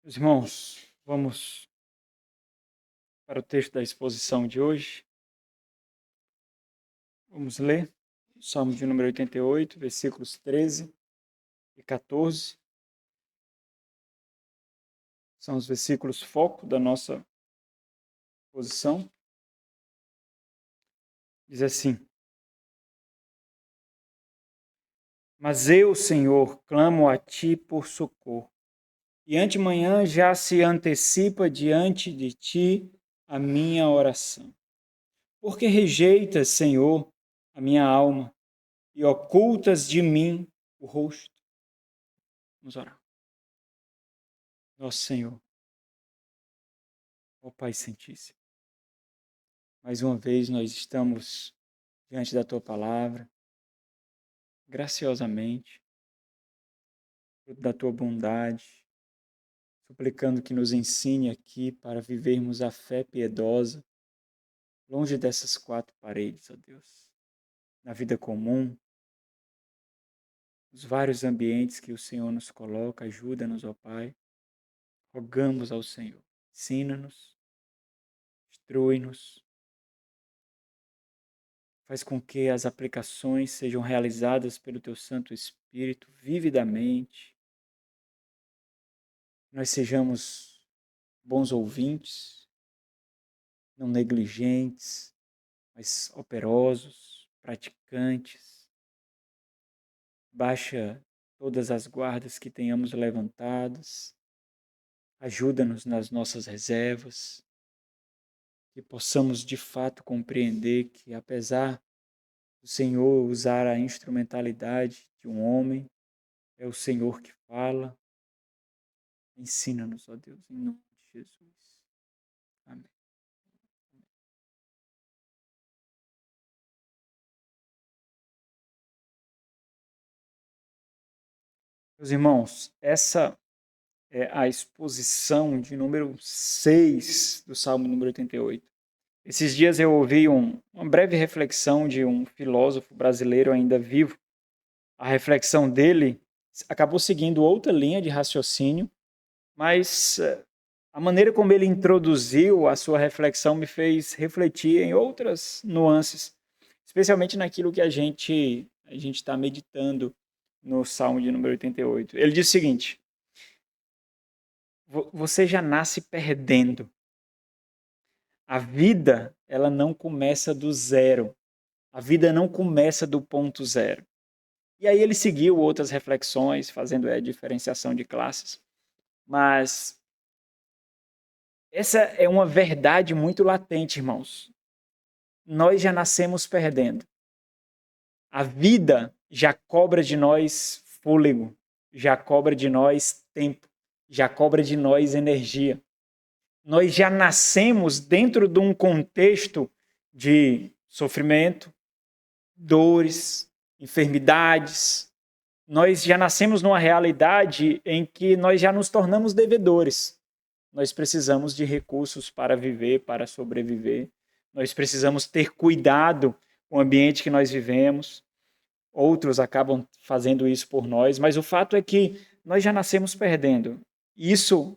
Meus irmãos, vamos para o texto da exposição de hoje. Vamos ler o Salmo de número 88, versículos 13 e 14. São os versículos foco da nossa exposição. Diz assim: Mas eu, Senhor, clamo a ti por socorro, e antemanhã já se antecipa diante de ti a minha oração. Porque rejeitas, Senhor, a minha alma, e ocultas de mim o rosto. Vamos orar. Nosso Senhor, ó Pai Santíssimo, mais uma vez nós estamos diante da Tua Palavra, graciosamente, fruto da Tua bondade, suplicando que nos ensine aqui para vivermos a fé piedosa, longe dessas quatro paredes, ó Deus, na vida comum, nos vários ambientes que o Senhor nos coloca, ajuda-nos, ó Pai. Rogamos ao Senhor, ensina-nos, instrui-nos, faz com que as aplicações sejam realizadas pelo Teu Santo Espírito vividamente. Nós sejamos bons ouvintes, não negligentes, mas operosos, praticantes. Baixa todas as guardas que tenhamos levantadas. Ajuda-nos nas nossas reservas, que possamos de fato compreender que, apesar do Senhor usar a instrumentalidade de um homem, é o Senhor que fala. Ensina-nos, ó Deus, em nome de Jesus. Amém. Meus irmãos, essa é a exposição de número 6 do Salmo número 88. Esses dias eu ouvi uma breve reflexão de um filósofo brasileiro ainda vivo. A reflexão dele acabou seguindo outra linha de raciocínio, mas a maneira como ele introduziu a sua reflexão me fez refletir em outras nuances, especialmente naquilo que a gente está meditando no Salmo de número 88. Ele diz o seguinte: você já nasce perdendo. A vida, ela não começa do zero. A vida não começa do ponto zero. E aí ele seguiu outras reflexões, fazendo a diferenciação de classes. Mas essa é uma verdade muito latente, irmãos. Nós já nascemos perdendo. A vida já cobra de nós fôlego, já cobra de nós tempo, já cobra de nós energia. Nós já nascemos dentro de um contexto de sofrimento, dores, enfermidades. Nós já nascemos numa realidade em que nós já nos tornamos devedores. Nós precisamos de recursos para viver, para sobreviver. Nós precisamos ter cuidado com o ambiente que nós vivemos. Outros acabam fazendo isso por nós, mas o fato é que nós já nascemos perdendo. Isso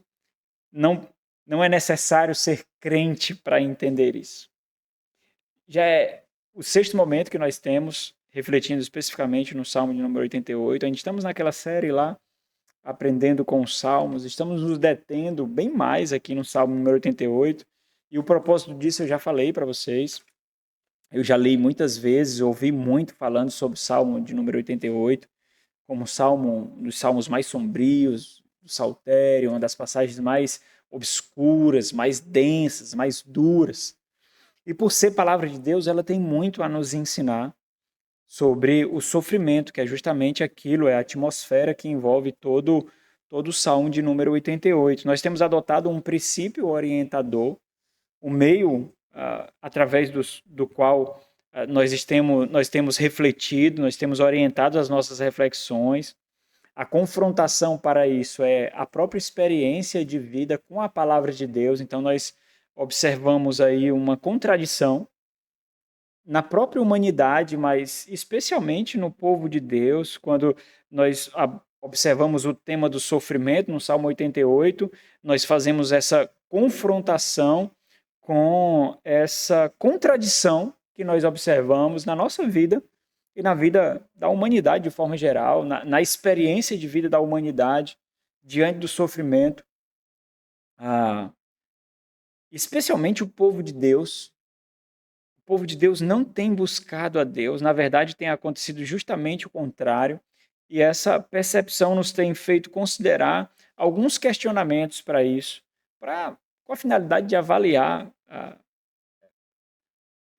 não é necessário ser crente para entender isso. Já é o sexto momento que nós temos, refletindo especificamente no Salmo de número 88. A gente estamos naquela série lá, aprendendo com os Salmos, estamos nos detendo bem mais aqui no Salmo número 88, e o propósito disso eu já falei para vocês. Eu já li muitas vezes, ouvi muito falando sobre o Salmo de número 88, como um dos salmos mais sombrios do Saltério, uma das passagens mais obscuras, mais densas, mais duras. E por ser palavra de Deus, ela tem muito a nos ensinar sobre o sofrimento, que é justamente aquilo, é a atmosfera que envolve todo o Salmo de número 88. Nós temos adotado um princípio orientador, o meio através do qual nós temos refletido, nós temos orientado as nossas reflexões. A confrontação para isso é a própria experiência de vida com a palavra de Deus. Então nós observamos aí uma contradição na própria humanidade, mas especialmente no povo de Deus, quando nós observamos o tema do sofrimento no Salmo 88, nós fazemos essa confrontação com essa contradição que nós observamos na nossa vida e na vida da humanidade de forma geral, na experiência de vida da humanidade diante do sofrimento. Especialmente o povo de Deus. O povo de Deus não tem buscado a Deus, na verdade tem acontecido justamente o contrário, e essa percepção nos tem feito considerar alguns questionamentos para isso, com a finalidade de avaliar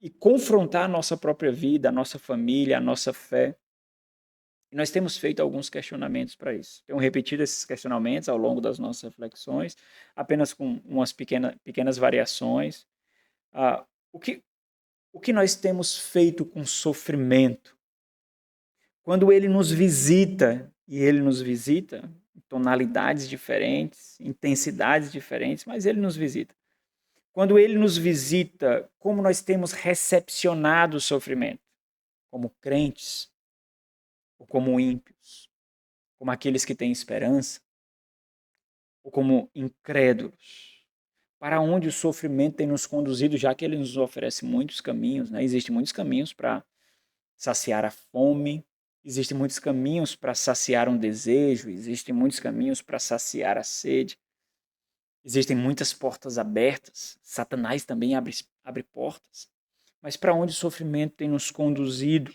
e confrontar a nossa própria vida, a nossa família, a nossa fé. E nós temos feito alguns questionamentos para isso. Tenho repetido esses questionamentos ao longo das nossas reflexões, apenas com umas pequenas variações. O que nós temos feito com sofrimento? Quando ele nos visita, e ele nos visita em tonalidades diferentes, intensidades diferentes, mas ele nos visita. Quando ele nos visita, como nós temos recepcionado o sofrimento? Como crentes, ou como ímpios, como aqueles que têm esperança, ou como incrédulos? Para onde o sofrimento tem nos conduzido, já que ele nos oferece muitos caminhos, né? Existem muitos caminhos para saciar a fome, existem muitos caminhos para saciar um desejo, existem muitos caminhos para saciar a sede, existem muitas portas abertas, Satanás também abre portas, mas para onde o sofrimento tem nos conduzido?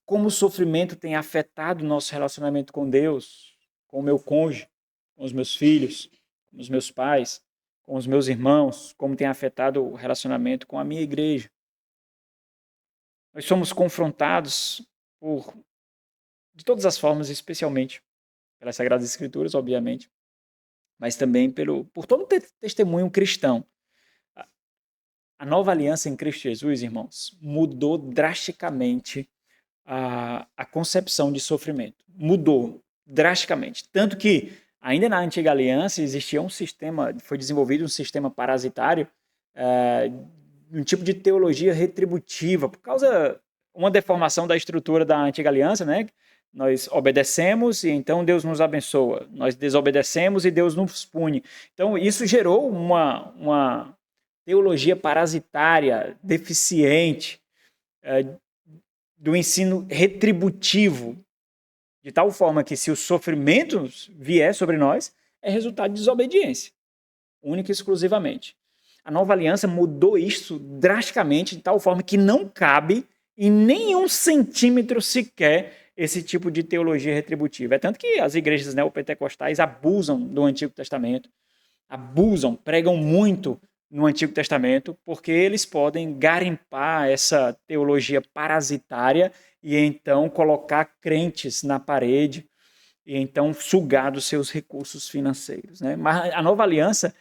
Como o sofrimento tem afetado o nosso relacionamento com Deus, com o meu cônjuge, com os meus filhos, com os meus pais, com os meus irmãos, como tem afetado o relacionamento com a minha igreja. Nós somos confrontados de todas as formas, especialmente pelas Sagradas Escrituras, obviamente, mas também por todo o testemunho cristão. A nova aliança em Cristo Jesus, irmãos, mudou drasticamente a concepção de sofrimento. Mudou drasticamente. Tanto que, ainda na antiga aliança, existia foi desenvolvido um sistema parasitário, um tipo de teologia retributiva, por causa uma deformação da estrutura da antiga aliança, né? Nós obedecemos e então Deus nos abençoa. Nós desobedecemos e Deus nos pune. Então, isso gerou uma teologia parasitária, deficiente, do ensino retributivo, de tal forma que se o sofrimento vier sobre nós, é resultado de desobediência, única e exclusivamente. A nova aliança mudou isso drasticamente, de tal forma que não cabe em nenhum centímetro sequer esse tipo de teologia retributiva. É tanto que as igrejas neopentecostais abusam do Antigo Testamento, pregam muito no Antigo Testamento, porque eles podem garimpar essa teologia parasitária e então colocar crentes na parede e então sugar dos seus recursos financeiros, né? Mas a nova aliança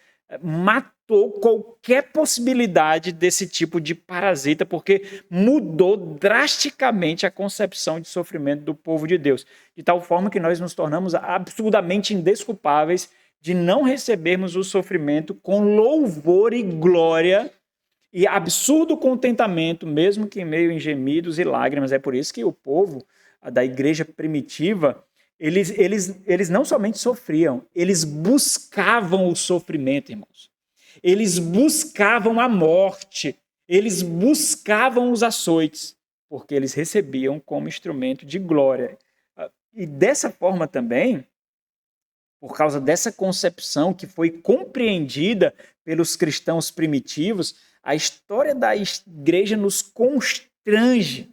matou qualquer possibilidade desse tipo de parasita, porque mudou drasticamente a concepção de sofrimento do povo de Deus, de tal forma que nós nos tornamos absurdamente indesculpáveis de não recebermos o sofrimento com louvor e glória e absurdo contentamento, mesmo que em meio a gemidos e lágrimas. É por isso que o povo da igreja primitiva, eles não somente sofriam, eles buscavam o sofrimento, irmãos. Eles buscavam a morte, eles buscavam os açoites, porque eles recebiam como instrumento de glória. E dessa forma também, por causa dessa concepção que foi compreendida pelos cristãos primitivos, a história da igreja nos constrange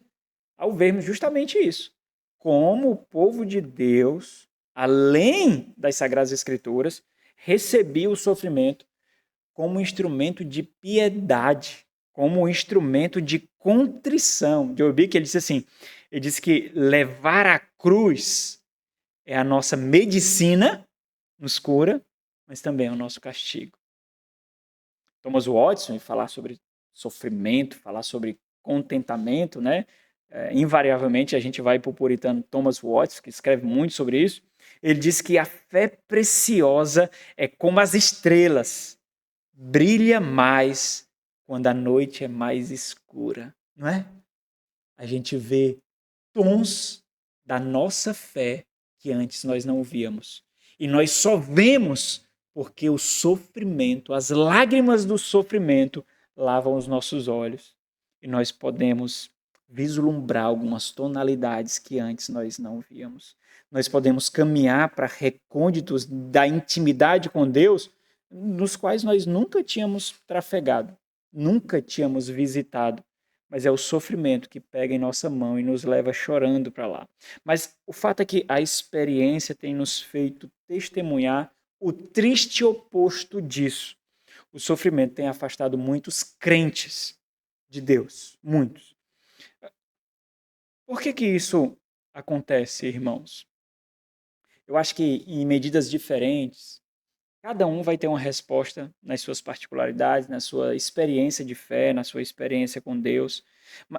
ao vermos justamente isso. Como o povo de Deus, além das Sagradas Escrituras, recebia o sofrimento como instrumento de piedade, como instrumento de contrição. Joe Bick, ele disse que levar a cruz é a nossa medicina, nos cura, mas também é o nosso castigo. Thomas Watson, falar sobre sofrimento, falar sobre contentamento, né? Invariavelmente a gente vai para o puritano Thomas Watson, que escreve muito sobre isso. Ele diz que a fé preciosa é como as estrelas, brilha mais quando a noite é mais escura, não é? A gente vê tons da nossa fé que antes nós não víamos. E nós só vemos porque o sofrimento, as lágrimas do sofrimento, lavam os nossos olhos. E nós podemos vislumbrar algumas tonalidades que antes nós não víamos. Nós podemos caminhar para recônditos da intimidade com Deus, nos quais nós nunca tínhamos trafegado, nunca tínhamos visitado. Mas é o sofrimento que pega em nossa mão e nos leva chorando para lá. Mas o fato é que a experiência tem nos feito testemunhar o triste oposto disso. O sofrimento tem afastado muitos crentes de Deus, muitos. Por que isso acontece, irmãos? Eu acho que em medidas diferentes, cada um vai ter uma resposta nas suas particularidades, na sua experiência de fé, na sua experiência com Deus.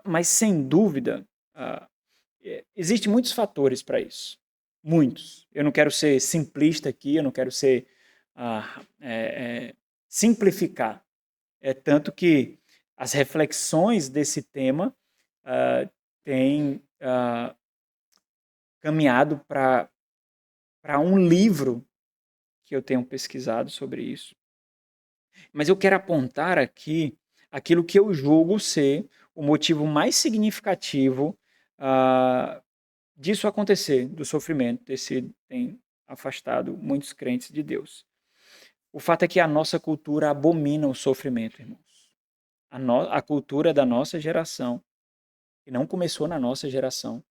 Mas, sem dúvida, existem muitos fatores para isso. Muitos. Eu não quero ser simplista aqui, eu não quero ser simplificar. É tanto que as reflexões desse tema têm caminhado para um livro que eu tenho pesquisado sobre isso. Mas eu quero apontar aqui aquilo que eu julgo ser o motivo mais significativo disso acontecer, do sofrimento ter tem afastado muitos crentes de Deus. O fato é que a nossa cultura abomina o sofrimento, irmãos. A cultura da nossa geração, que não começou na nossa geração,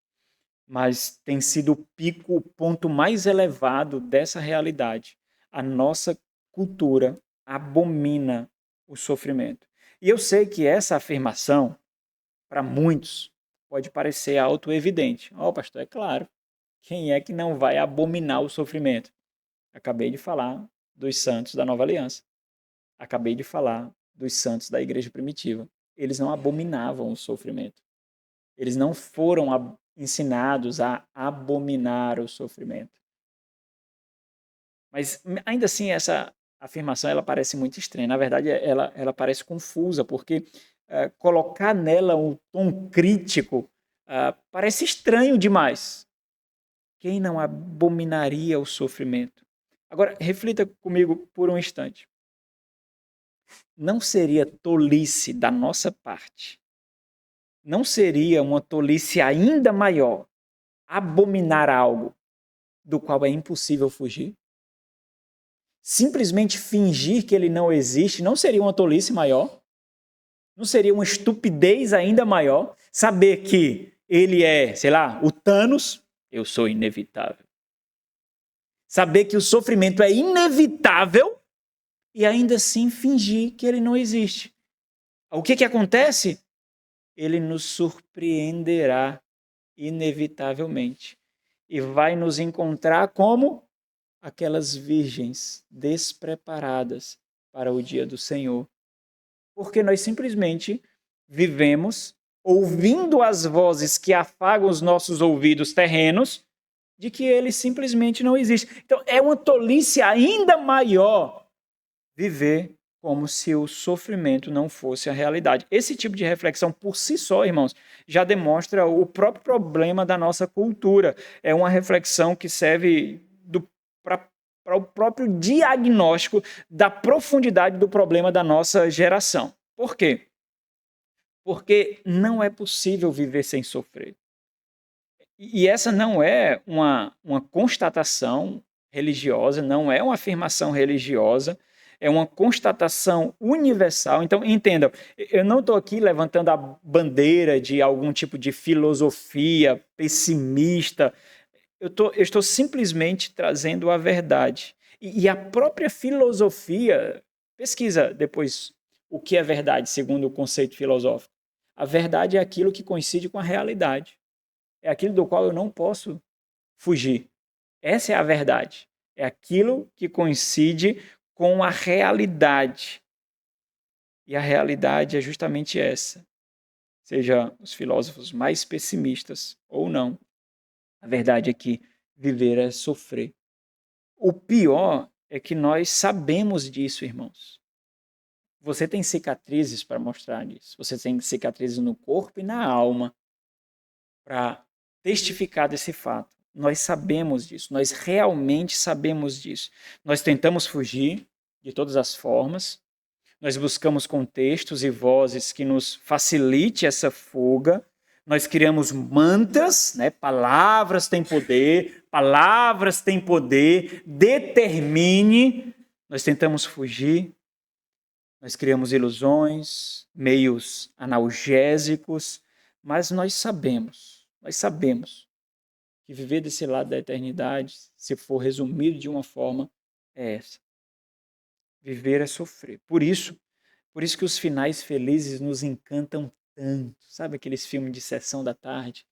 mas tem sido o ponto mais elevado dessa realidade. A nossa cultura abomina o sofrimento. E eu sei que essa afirmação, para muitos, pode parecer autoevidente. Pastor, é claro. Quem é que não vai abominar o sofrimento? Acabei de falar dos santos da Nova Aliança. Acabei de falar dos santos da Igreja Primitiva. Eles não abominavam o sofrimento. Eles não foram ensinados a abominar o sofrimento. Mas, ainda assim, essa afirmação ela parece muito estranha. Na verdade, ela parece confusa, porque colocar nela um tom crítico parece estranho demais. Quem não abominaria o sofrimento? Agora, reflita comigo por um instante. Não seria tolice da nossa parte, não seria uma tolice ainda maior abominar algo do qual é impossível fugir? Simplesmente fingir que ele não existe não seria uma tolice maior? Não seria uma estupidez ainda maior saber que ele é, sei lá, o Thanos? Eu sou inevitável. Saber que o sofrimento é inevitável e ainda assim fingir que ele não existe. O que acontece? Ele nos surpreenderá inevitavelmente e vai nos encontrar como aquelas virgens despreparadas para o dia do Senhor. Porque nós simplesmente vivemos ouvindo as vozes que afagam os nossos ouvidos terrenos de que ele simplesmente não existe. Então, é uma tolice ainda maior viver como se o sofrimento não fosse a realidade. Esse tipo de reflexão por si só, irmãos, já demonstra o próprio problema da nossa cultura. É uma reflexão que serve para o próprio diagnóstico da profundidade do problema da nossa geração. Por quê? Porque não é possível viver sem sofrer. E essa não é uma constatação religiosa, não é uma afirmação religiosa, é uma constatação universal. Então, entendam, eu não estou aqui levantando a bandeira de algum tipo de filosofia pessimista, eu estou simplesmente trazendo a verdade. E a própria filosofia, pesquisa depois o que é verdade segundo o conceito filosófico. A verdade é aquilo que coincide com a realidade. É aquilo do qual eu não posso fugir. Essa é a verdade. É aquilo que coincide com a realidade. E a realidade é justamente essa. Seja os filósofos mais pessimistas ou não. A verdade é que viver é sofrer. O pior é que nós sabemos disso, irmãos. Você tem cicatrizes para mostrar disso. Você tem cicatrizes no corpo e na alma para testificar desse fato. Nós sabemos disso, nós realmente sabemos disso. Nós tentamos fugir de todas as formas, nós buscamos contextos e vozes que nos facilite essa fuga, nós criamos mantras, né? Palavras têm poder, determine. Nós tentamos fugir, nós criamos ilusões, meios analgésicos, mas nós sabemos que viver desse lado da eternidade, se for resumido de uma forma, é essa. Viver é sofrer. Por isso que os finais felizes nos encantam tanto. Sabe aqueles filmes de sessão da tarde?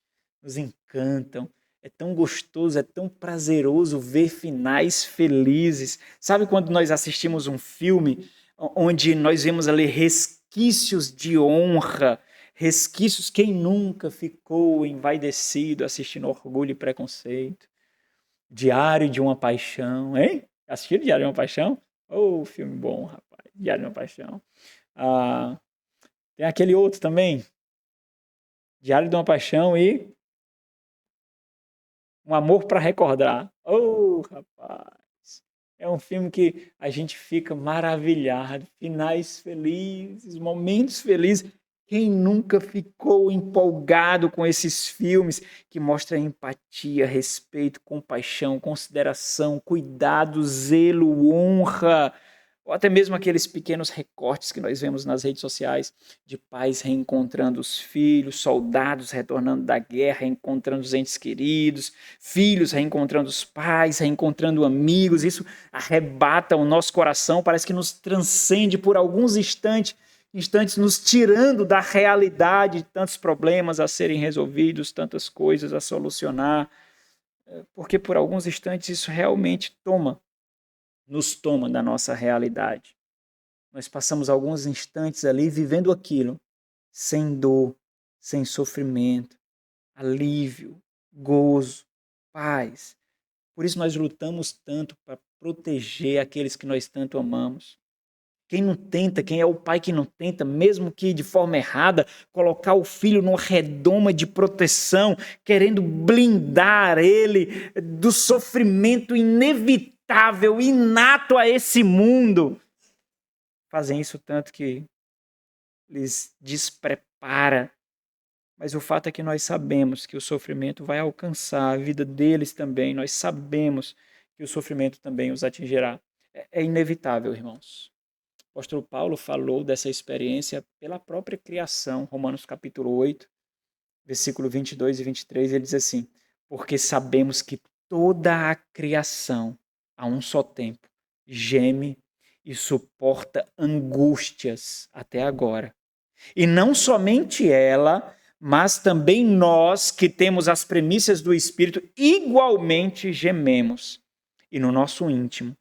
Nos encantam. É tão gostoso, é tão prazeroso ver finais felizes. Sabe quando nós assistimos um filme onde nós vemos ali resquícios de honra, resquícios, quem nunca ficou envaidecido assistindo Orgulho e Preconceito? Diário de uma Paixão, hein? Assistiram Diário de uma Paixão? Oh, filme bom, rapaz. Diário de uma Paixão. Tem aquele outro também, Diário de uma Paixão e Um Amor para Recordar. Oh, rapaz. É um filme que a gente fica maravilhado. Finais felizes, momentos felizes. Quem nunca ficou empolgado com esses filmes que mostram empatia, respeito, compaixão, consideração, cuidado, zelo, honra, ou até mesmo aqueles pequenos recortes que nós vemos nas redes sociais de pais reencontrando os filhos, soldados retornando da guerra, reencontrando os entes queridos, filhos reencontrando os pais, reencontrando amigos. Isso arrebata o nosso coração, parece que nos transcende por alguns instantes, nos tirando da realidade de tantos problemas a serem resolvidos, tantas coisas a solucionar, porque por alguns instantes isso realmente nos toma da nossa realidade. Nós passamos alguns instantes ali vivendo aquilo, sem dor, sem sofrimento, alívio, gozo, paz. Por isso nós lutamos tanto para proteger aqueles que nós tanto amamos. Quem é o pai que não tenta, mesmo que de forma errada, colocar o filho numa redoma de proteção, querendo blindar ele do sofrimento inevitável, inato a esse mundo. Fazem isso tanto que lhes desprepara. Mas o fato é que nós sabemos que o sofrimento vai alcançar a vida deles também. Nós sabemos que o sofrimento também os atingirá. É inevitável, irmãos. O apóstolo Paulo falou dessa experiência pela própria criação. Romanos capítulo 8, versículo 22 e 23, ele diz assim: porque sabemos que toda a criação, a um só tempo, geme e suporta angústias até agora. E não somente ela, mas também nós que temos as premissas do Espírito, igualmente gememos. E no nosso íntimo,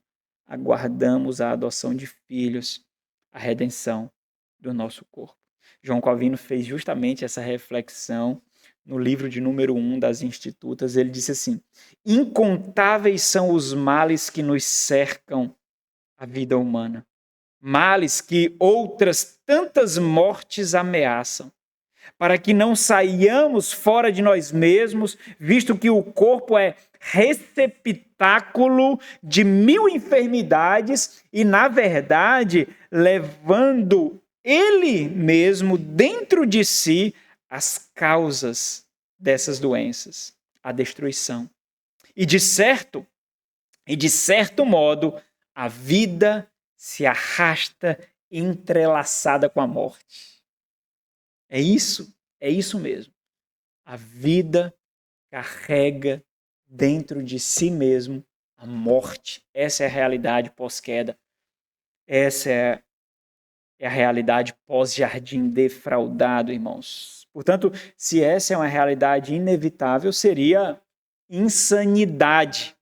aguardamos a adoção de filhos, a redenção do nosso corpo. João Calvino fez justamente essa reflexão no livro de número 1 das Institutas. Ele disse assim: incontáveis são os males que nos cercam a vida humana, males que outras tantas mortes ameaçam, para que não saiamos fora de nós mesmos, visto que o corpo é receptáculo de 1000 enfermidades e, na verdade, levando ele mesmo dentro de si as causas dessas doenças, a destruição. E de certo modo, a vida se arrasta entrelaçada com a morte. É isso mesmo. A vida carrega dentro de si mesmo a morte. Essa é a realidade pós-queda. Essa é a realidade pós-jardim defraudado, irmãos. Portanto, se essa é uma realidade inevitável, seria insanidade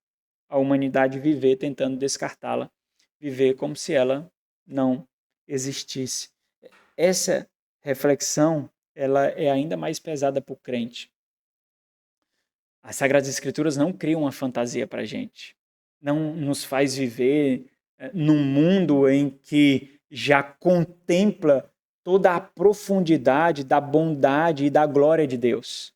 a humanidade viver tentando descartá-la, viver como se ela não existisse. Essa reflexão, ela é ainda mais pesada para o crente. As Sagradas Escrituras não criam uma fantasia para a gente. Não nos faz viver num mundo em que já contempla toda a profundidade da bondade e da glória de Deus.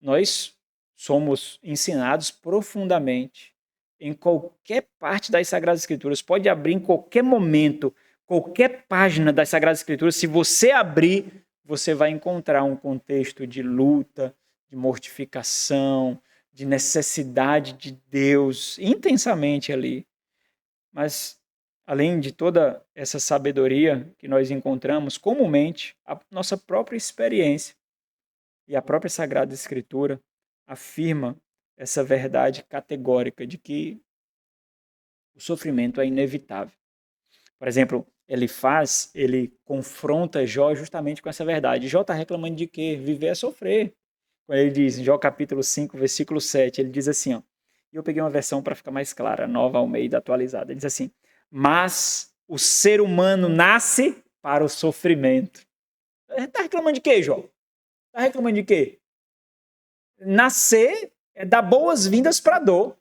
Nós somos ensinados profundamente em qualquer parte das Sagradas Escrituras. Pode abrir em qualquer momento, qualquer página das Sagradas Escrituras. Se você abrir, você vai encontrar um contexto de luta, de mortificação, de necessidade de Deus intensamente ali. Mas, além de toda essa sabedoria que nós encontramos, comumente, a nossa própria experiência e a própria Sagrada Escritura afirma essa verdade categórica de que o sofrimento é inevitável. Por exemplo, ele confronta Jó justamente com essa verdade. Jó está reclamando de quê? Viver é sofrer. Quando ele diz, em Jó capítulo 5, versículo 7, ele diz assim, ó, e eu peguei uma versão para ficar mais clara, Nova Almeida atualizada. Ele diz assim, mas o ser humano nasce para o sofrimento. Está reclamando de quê, Jó? Está reclamando de quê? Nascer é dar boas-vindas para a dor.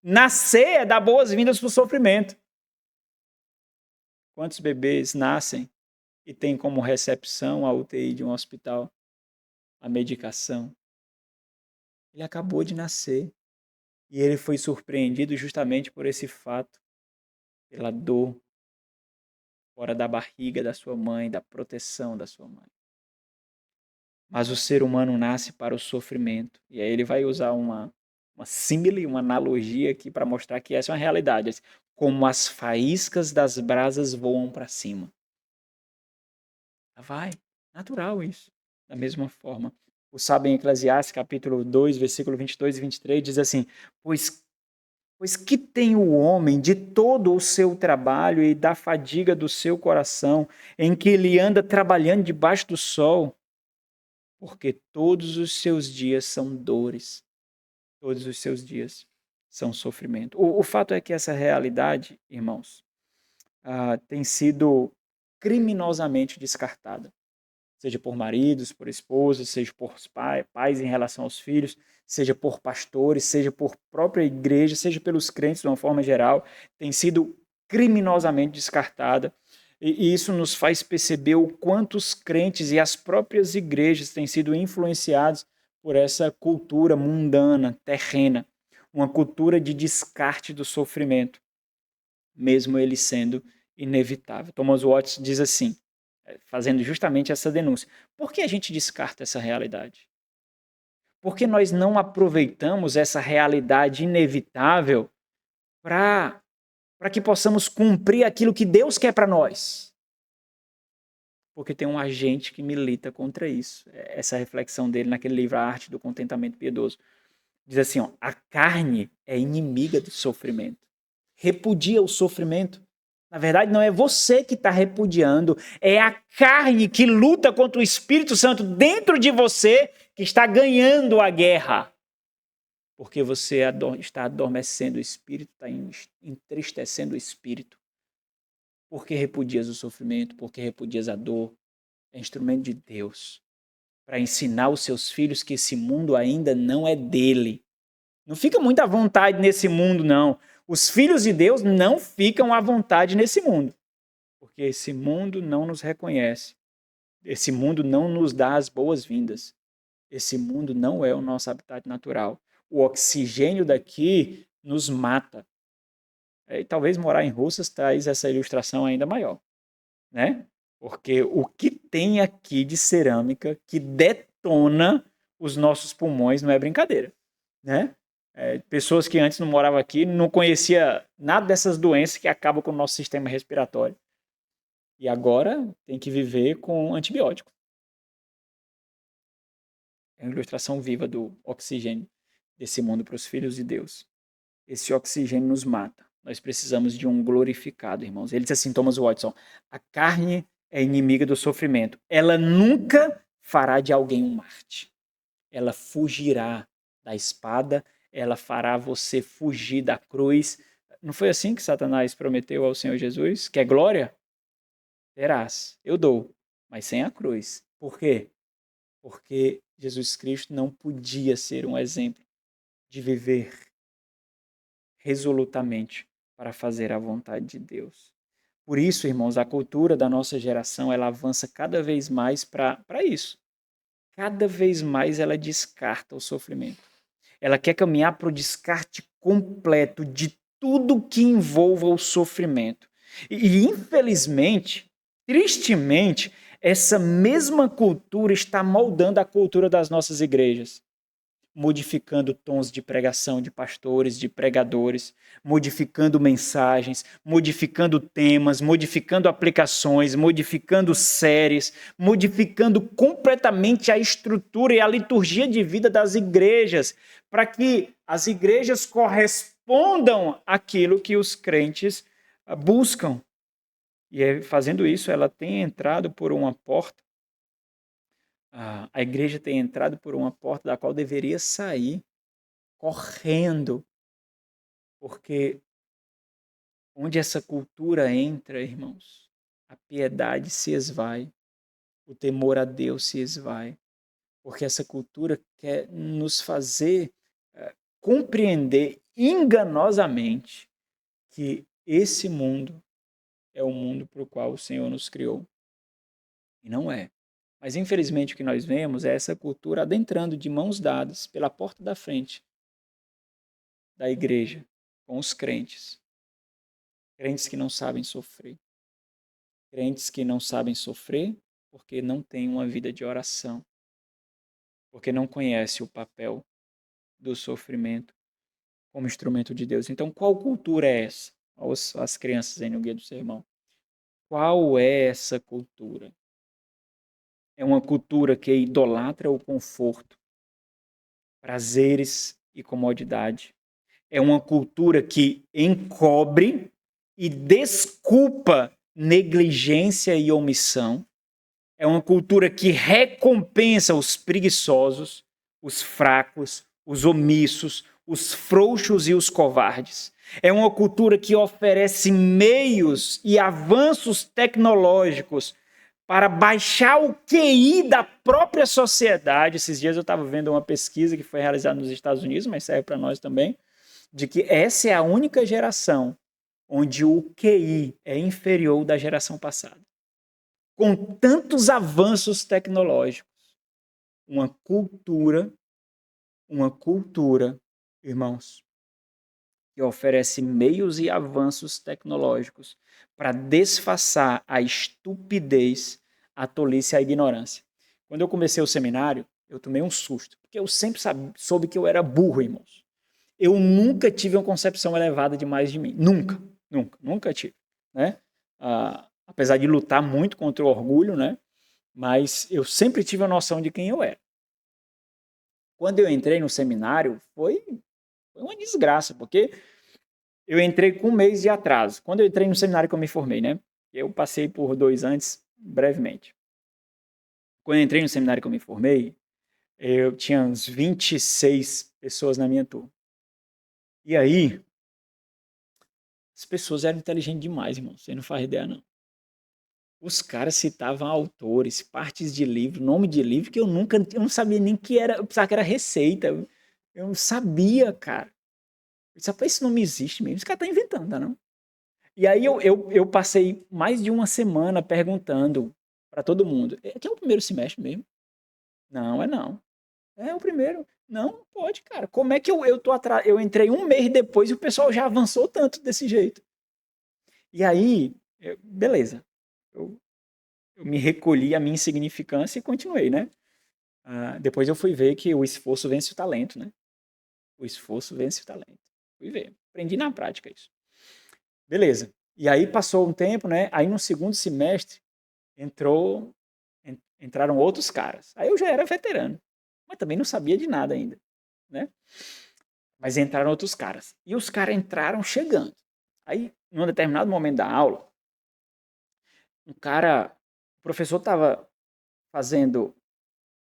Nascer é dar boas-vindas para o sofrimento. Quantos bebês nascem e têm como recepção a UTI de um hospital, a medicação? Ele acabou de nascer e ele foi surpreendido justamente por esse fato, pela dor fora da barriga da sua mãe, da proteção da sua mãe. Mas o ser humano nasce para o sofrimento. E aí ele vai usar uma símile, uma analogia aqui para mostrar que essa é uma realidade. Como as faíscas das brasas voam para cima. Vai, natural isso. Da mesma forma. O sábio em Eclesiastes, capítulo 2, versículo 22 e 23, diz assim, Pois que tem o homem de todo o seu trabalho e da fadiga do seu coração, em que ele anda trabalhando debaixo do sol, porque todos os seus dias são dores, todos os seus dias são sofrimento. O fato é que essa realidade, irmãos, tem sido criminosamente descartada, seja por maridos, por esposas, seja por pais em relação aos filhos, seja por pastores, seja por própria igreja, seja pelos crentes de uma forma geral, tem sido criminosamente descartada. E isso nos faz perceber o quanto os crentes e as próprias igrejas têm sido influenciados por essa cultura mundana, terrena, uma cultura de descarte do sofrimento, mesmo ele sendo inevitável. Thomas Watts diz assim, fazendo justamente essa denúncia: por que a gente descarta essa realidade? Por que nós não aproveitamos essa realidade inevitável para que possamos cumprir aquilo que Deus quer para nós? Porque tem um agente que milita contra isso. Essa reflexão dele naquele livro A Arte do Contentamento Piedoso. Diz assim, ó, a carne é inimiga do sofrimento. Repudia o sofrimento. Na verdade, não é você que está repudiando, é a carne que luta contra o Espírito Santo dentro de você que está ganhando a guerra. Porque você está adormecendo o Espírito, está entristecendo o Espírito. Porque repudias o sofrimento, porque repudias a dor. É instrumento de Deus para ensinar os seus filhos que esse mundo ainda não é dele. Não fica muito à vontade nesse mundo, não. Os filhos de Deus não ficam à vontade nesse mundo, porque esse mundo não nos reconhece. Esse mundo não nos dá as boas-vindas. Esse mundo não é o nosso habitat natural. O oxigênio daqui nos mata. E talvez morar em Russas traz essa ilustração ainda maior, né? Porque o que tem aqui de cerâmica que detona os nossos pulmões não é brincadeira, né? Pessoas que antes não moravam aqui não conhecia nada dessas doenças que acabam com o nosso sistema respiratório. E agora tem que viver com antibiótico. É uma ilustração viva do oxigênio desse mundo para os filhos de Deus. Esse oxigênio nos mata. Nós precisamos de um glorificado, irmãos. Ele diz assim, Thomas Watson, a carne é inimiga do sofrimento. Ela nunca fará de alguém um Marte. Ela fugirá da espada, ela fará você fugir da cruz. Não foi assim que Satanás prometeu ao Senhor Jesus? Quer glória? Terás. Eu dou, mas sem a cruz. Por quê? Porque Jesus Cristo não podia ser um exemplo de viver resolutamente para fazer a vontade de Deus. Por isso, irmãos, a cultura da nossa geração, ela avança cada vez mais para isso. Cada vez mais ela descarta o sofrimento. ela quer caminhar para o descarte completo de tudo que envolva o sofrimento. E infelizmente, tristemente, essa mesma cultura está moldando a cultura das nossas igrejas, modificando tons de pregação de pastores, de pregadores, modificando mensagens, modificando temas, modificando aplicações, modificando séries, modificando completamente a estrutura e a liturgia de vida das igrejas, para que as igrejas correspondam àquilo que os crentes buscam. E fazendo isso, ela tem entrado por uma porta, a igreja tem entrado por uma porta da qual deveria sair correndo, porque onde essa cultura entra, irmãos, a piedade se esvai, o temor a Deus se esvai, porque essa cultura quer nos fazer compreender enganosamente que esse mundo é o mundo para o qual o Senhor nos criou. E não é. Mas infelizmente o que nós vemos é essa cultura adentrando de mãos dadas pela porta da frente da igreja com os crentes. Crentes que não sabem sofrer. Crentes que não sabem sofrer porque não têm uma vida de oração. Porque não conhecem o papel do sofrimento como instrumento de Deus. Então, qual cultura é essa? As crianças aí no guia do sermão. Qual é essa cultura? É uma cultura que idolatra o conforto, prazeres e comodidade. É uma cultura que encobre e desculpa negligência e omissão. É uma cultura que recompensa os preguiçosos, os fracos, os omissos, os frouxos e os covardes. É uma cultura que oferece meios e avanços tecnológicos para baixar o QI da própria sociedade. Esses dias eu estava vendo uma pesquisa que foi realizada nos Estados Unidos, mas serve para nós também, de que essa é a única geração onde o QI é inferior da geração passada. Com tantos avanços tecnológicos, uma cultura, irmãos, que oferece meios e avanços tecnológicos para disfarçar a estupidez, a tolice e a ignorância. Quando eu comecei o seminário, eu tomei um susto, porque eu sempre soube que eu era burro, irmãos. Eu nunca tive uma concepção elevada demais de mim. Nunca tive. Né? Apesar de lutar muito contra o orgulho, né? Mas eu sempre tive a noção de quem eu era. Quando eu entrei no seminário, foi uma desgraça, porque eu entrei com um mês de atraso. Quando eu entrei no seminário que eu me formei, né? Eu passei por 2 antes, brevemente. Quando eu entrei no seminário que eu me formei, eu tinha uns 26 pessoas na minha turma. E aí, as pessoas eram inteligentes demais, irmão. Você não faz ideia, não. Os caras citavam autores, partes de livro, nome de livro que eu não sabia nem que era, eu pensava que era receita. Eu não sabia, cara. Eu disse, rapaz, esse nome existe mesmo. Esse cara tá inventando, tá não? E aí eu passei mais de uma semana perguntando para todo mundo. Aqui é o primeiro semestre mesmo? Não, é não. É o primeiro. Não, pode, cara. Como é que eu tô atrás? Eu entrei um mês depois e o pessoal já avançou tanto desse jeito. E aí, beleza. Eu me recolhi à minha insignificância e continuei, né? Depois eu fui ver que o esforço vence o talento, né? O esforço vence o talento. Fui ver. Aprendi na prática isso. Beleza. E aí passou um tempo, né? Aí no segundo semestre entraram outros caras. Aí eu já era veterano, mas também não sabia de nada ainda, né? Mas entraram outros caras. E os caras entraram chegando. Aí, num determinado momento da aula, o professor estava fazendo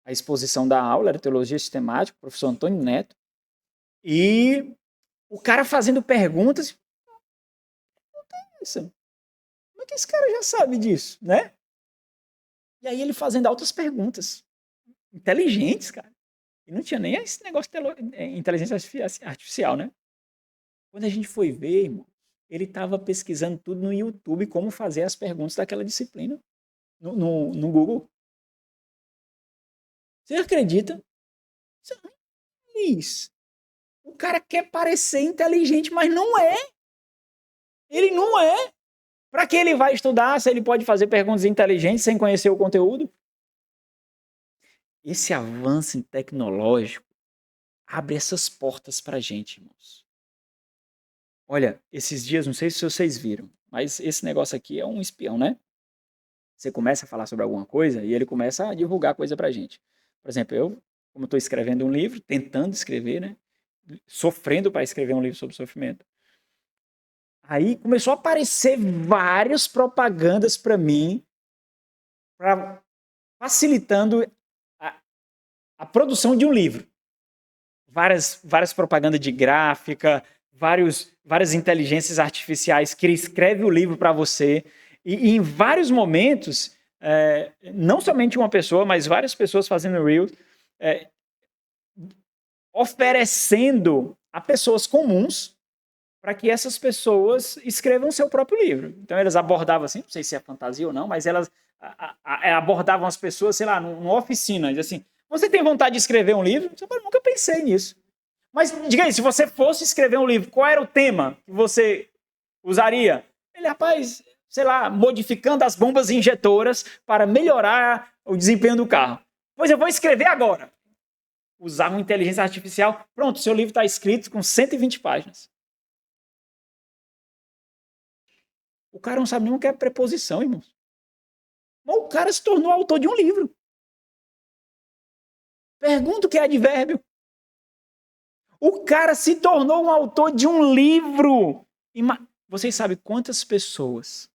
a exposição da aula, era teologia sistemática, o professor Antônio Neto, e o cara fazendo perguntas. Como é que esse cara já sabe disso, né? E aí ele fazendo altas perguntas, inteligentes, cara. E não tinha nem esse negócio de inteligência artificial, né? Quando a gente foi ver, irmão, ele estava pesquisando tudo no YouTube, como fazer as perguntas daquela disciplina, no Google. Você acredita? Isso. O cara quer parecer inteligente, mas não é. Ele não é. Para que ele vai estudar se ele pode fazer perguntas inteligentes sem conhecer o conteúdo? Esse avanço tecnológico abre essas portas para a gente, irmãos. Olha, esses dias, não sei se vocês viram, mas esse negócio aqui é um espião, né? Você começa a falar sobre alguma coisa e ele começa a divulgar coisa pra gente. Por exemplo, eu, como estou escrevendo um livro, tentando escrever, né? Sofrendo para escrever um livro sobre sofrimento. Aí começou a aparecer várias propagandas para mim, facilitando a produção de um livro. Várias propagandas de gráfica, várias inteligências artificiais que escrevem o livro para você. E em vários momentos, não somente uma pessoa, mas várias pessoas fazendo Reels, oferecendo a pessoas comuns para que essas pessoas escrevam seu próprio livro. Então elas abordavam assim, não sei se é fantasia ou não, mas elas abordavam as pessoas, sei lá, numa oficina, diz assim, você tem vontade de escrever um livro? Eu nunca pensei nisso. Mas diga aí, se você fosse escrever um livro, qual era o tema que você usaria? Ele, rapaz, sei lá, modificando as bombas injetoras para melhorar o desempenho do carro. Pois eu vou escrever agora. Usar uma inteligência artificial. Pronto, seu livro está escrito com 120 páginas. O cara não sabe nem o que é preposição, irmãos. Mas o cara se tornou autor de um livro. Pergunta o que é advérbio. O cara se tornou um autor de um livro. Vocês sabem quantas pessoas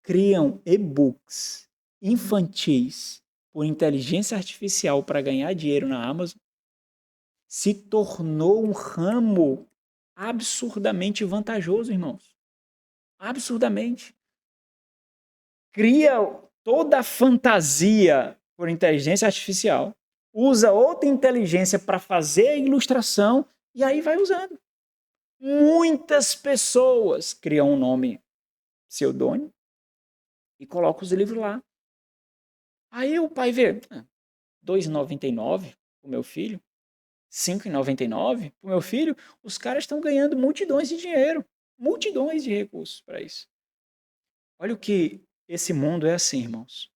criam e-books infantis por inteligência artificial para ganhar dinheiro na Amazon? Se tornou um ramo absurdamente vantajoso, irmãos. Absurdamente. Cria toda a fantasia por inteligência artificial, usa outra inteligência para fazer a ilustração e aí vai usando. Muitas pessoas criam um nome pseudônimo e colocam os livros lá. Aí o pai vê, R$ 2,99 para o meu filho, R$ 5,99 para o meu filho, os caras estão ganhando multidões de dinheiro, multidões de recursos para isso. Olha o que esse mundo é assim, irmãos.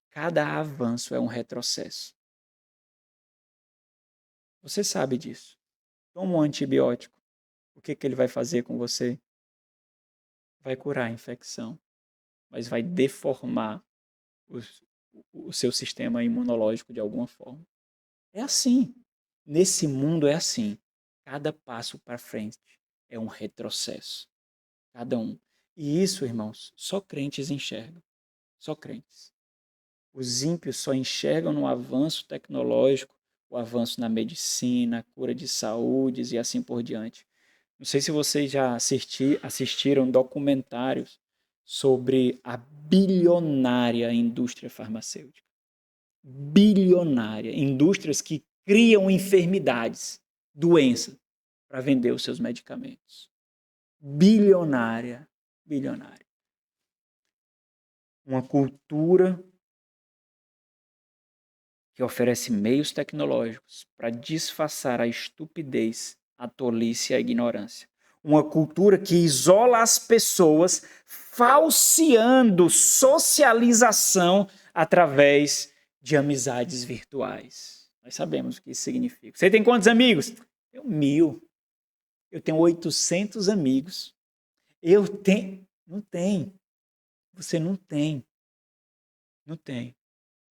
Cada avanço é um retrocesso. Você sabe disso. Toma um antibiótico. O que ele vai fazer com você? Vai curar a infecção, mas vai deformar o seu sistema imunológico de alguma forma. É assim. Nesse mundo é assim. Cada passo para frente é um retrocesso. Cada um. E isso, irmãos, só crentes enxergam. Só crentes. Os ímpios só enxergam no avanço tecnológico, o avanço na medicina, cura de saúdes e assim por diante. Não sei se vocês já assistiram documentários sobre a bilionária indústria farmacêutica. Bilionária. Indústrias que criam enfermidades, doenças, para vender os seus medicamentos. Bilionária. Bilionária. Uma cultura que oferece meios tecnológicos para disfarçar a estupidez, a tolice e a ignorância. Uma cultura que isola as pessoas, falseando socialização através de amizades virtuais. Nós sabemos o que isso significa. Você tem quantos amigos? Eu 1.000. Eu tenho 800 amigos. Eu tenho... Não tem. Você não tem. Não tem.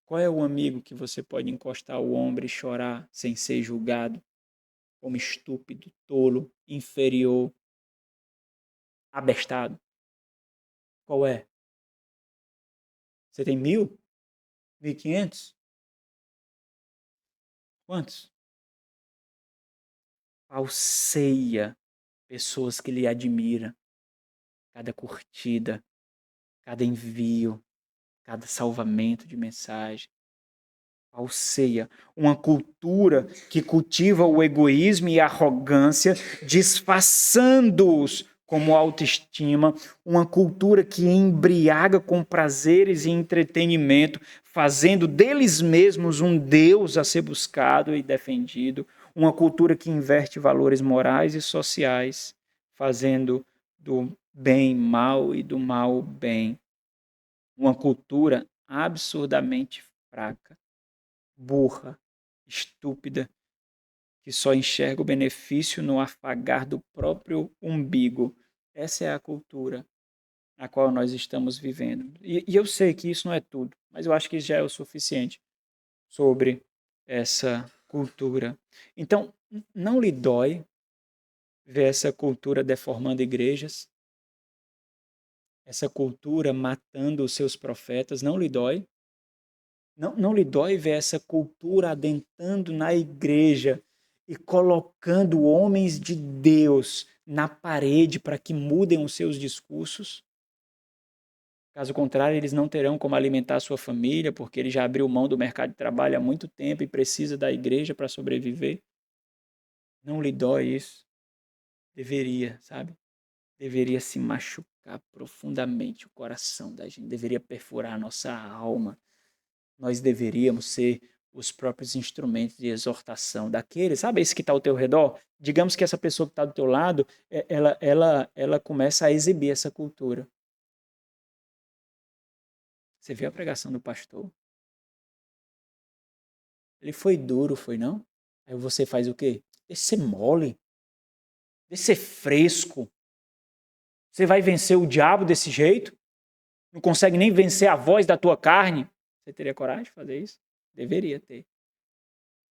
Qual é o amigo que você pode encostar o ombro e chorar sem ser julgado como estúpido, tolo, inferior, abestado? Qual é? Você tem 1.000? 1.500? Quantos? Falseia pessoas que lhe admiram. Cada curtida, cada envio, cada salvamento de mensagem. Falseia. Uma cultura que cultiva o egoísmo e a arrogância, disfarçando-os como autoestima. Uma cultura que embriaga com prazeres e entretenimento, fazendo deles mesmos um Deus a ser buscado e defendido. uma cultura que inverte valores morais e sociais, fazendo do bem mal e do mal bem. Uma cultura absurdamente fraca, burra, estúpida, que só enxerga o benefício no afagar do próprio umbigo. Essa é a cultura a qual nós estamos vivendo. E eu sei que isso não é tudo, mas eu acho que já é o suficiente sobre essa cultura. Então, não lhe dói ver essa cultura deformando igrejas, essa cultura matando os seus profetas, não lhe dói? Não lhe dói ver essa cultura adentrando na igreja e colocando homens de Deus na parede para que mudem os seus discursos? Caso contrário, eles não terão como alimentar sua família, porque ele já abriu mão do mercado de trabalho há muito tempo e precisa da igreja para sobreviver. Não lhe dói isso? Deveria, sabe? Deveria se machucar profundamente o coração da gente, deveria perfurar a nossa alma. Nós deveríamos ser os próprios instrumentos de exortação daqueles, sabe, esse que está ao teu redor? Digamos que essa pessoa que está do teu lado, ela começa a exibir essa cultura. Você viu a pregação do pastor? Ele foi duro, foi não? Aí você faz o quê? Deixa ser mole, deixa ser fresco. Você vai vencer o diabo desse jeito? Não consegue nem vencer a voz da tua carne? Você teria coragem de fazer isso? Deveria ter.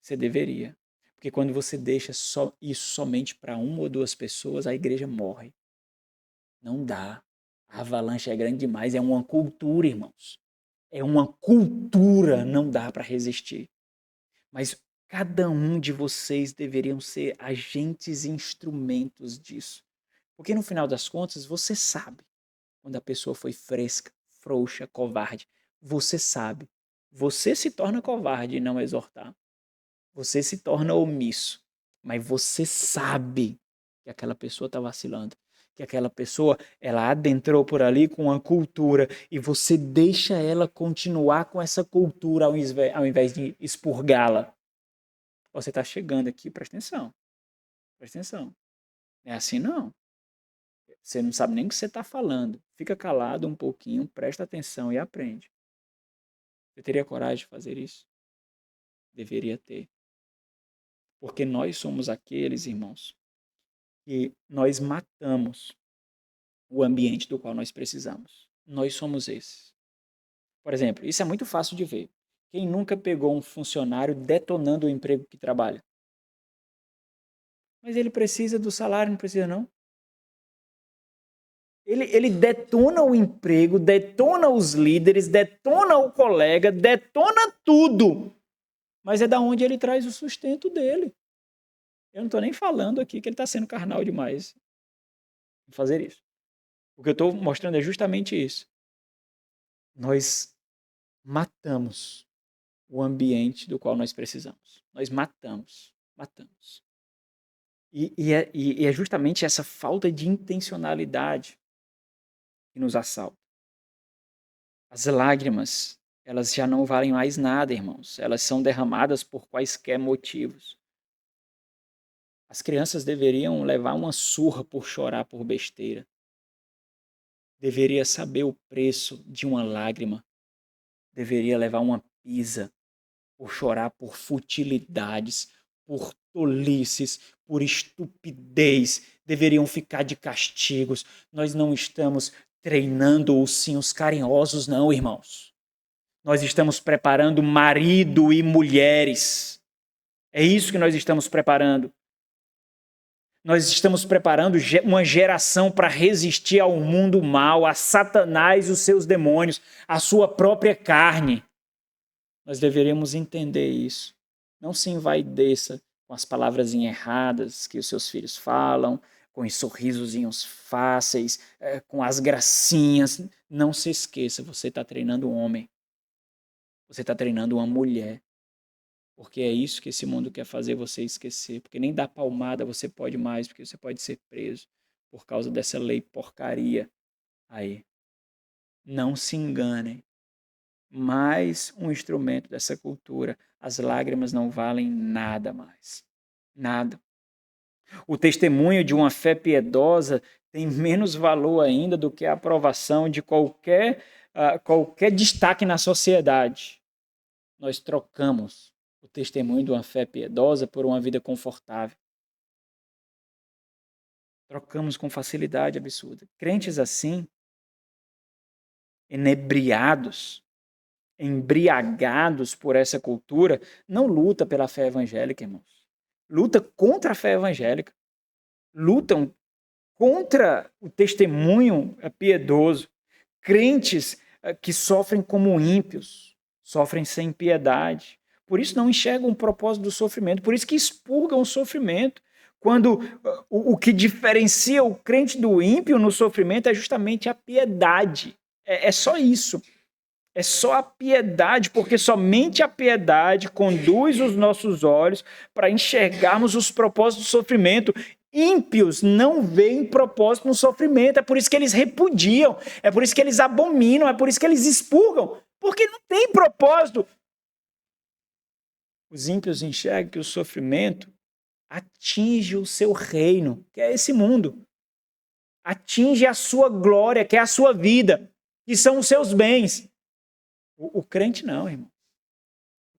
Você deveria. Porque quando você deixa isso somente para uma ou duas pessoas, a igreja morre. Não dá. A avalanche é grande demais. É uma cultura, irmãos. É uma cultura. Não dá para resistir. Mas cada um de vocês deveriam ser agentes e instrumentos disso. Porque no final das contas, você sabe quando a pessoa foi fresca, frouxa, covarde. Você sabe. Você se torna covarde e não exortar. Você se torna omisso. Mas você sabe que aquela pessoa está vacilando. Que aquela pessoa, ela adentrou por ali com uma cultura e você deixa ela continuar com essa cultura ao invés de expurgá-la. Você está chegando aqui, presta atenção. Presta atenção. Não é assim não. Você não sabe nem o que você está falando. Fica calado um pouquinho, presta atenção e aprende. Você teria coragem de fazer isso? Deveria ter. Porque nós somos aqueles, irmãos, que nós matamos o ambiente do qual nós precisamos. Nós somos esses. Por exemplo, isso é muito fácil de ver. Quem nunca pegou um funcionário detonando o emprego que trabalha? Mas ele precisa do salário, não precisa não? Ele detona o emprego, detona os líderes, detona o colega, detona tudo. Mas é da onde ele traz o sustento dele. Eu não estou nem falando aqui que ele está sendo carnal demais em fazer isso. O que eu estou mostrando é justamente isso. Nós matamos o ambiente do qual nós precisamos. Nós matamos. E é justamente essa falta de intencionalidade que nos assalta. As lágrimas, elas já não valem mais nada, irmãos. Elas são derramadas por quaisquer motivos. As crianças deveriam levar uma surra por chorar por besteira. Deveria saber o preço de uma lágrima. Deveria levar uma pisa por chorar por futilidades, por tolices, por estupidez. Deveriam ficar de castigos. Nós não estamos treinando ursinhos carinhosos, não, irmãos. Nós estamos preparando marido e mulheres. É isso que nós estamos preparando. Nós estamos preparando uma geração para resistir ao mundo mal, a Satanás e os seus demônios, a sua própria carne. Nós deveríamos entender isso. Não se envaideça com as palavras erradas que os seus filhos falam, com os sorrisozinhos fáceis, com as gracinhas. Não se esqueça, você está treinando um homem. Você está treinando uma mulher. Porque é isso que esse mundo quer fazer você esquecer. Porque nem dar palmada você pode mais, porque você pode ser preso por causa dessa lei porcaria aí. Não se enganem. Mais um instrumento dessa cultura. As lágrimas não valem nada mais. Nada. O testemunho de uma fé piedosa tem menos valor ainda do que a aprovação de qualquer destaque na sociedade. Nós trocamos o testemunho de uma fé piedosa por uma vida confortável. Trocamos com facilidade absurda. Crentes assim, enebriados, embriagados por essa cultura, não luta pela fé evangélica, irmãos. Luta contra a fé evangélica. Lutam contra o testemunho piedoso. Crentes que sofrem como ímpios, sofrem sem piedade. Por isso não enxergam o propósito do sofrimento, por isso que expurgam o sofrimento. Quando o que diferencia o crente do ímpio no sofrimento é justamente a piedade. É só isso. É só a piedade, porque somente a piedade conduz os nossos olhos para enxergarmos os propósitos do sofrimento. Ímpios não veem propósito no sofrimento, é por isso que eles repudiam, é por isso que eles abominam, é por isso que eles expurgam, porque não tem propósito. Os ímpios enxergam que o sofrimento atinge o seu reino, que é esse mundo. Atinge a sua glória, que é a sua vida, que são os seus bens. O crente não, irmão.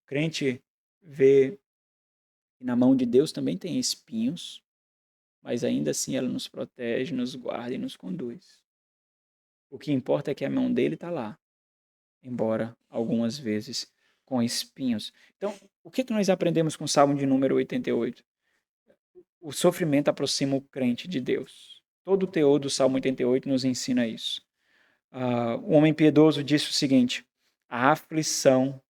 O crente vê que na mão de Deus também tem espinhos, mas ainda assim ela nos protege, nos guarda e nos conduz. O que importa é que a mão dele está lá, embora algumas vezes com espinhos. Então, o que nós aprendemos com o Salmo de número 88? O sofrimento aproxima o crente de Deus. Todo o teor do Salmo 88 nos ensina isso. O homem piedoso disse o seguinte: a aflição,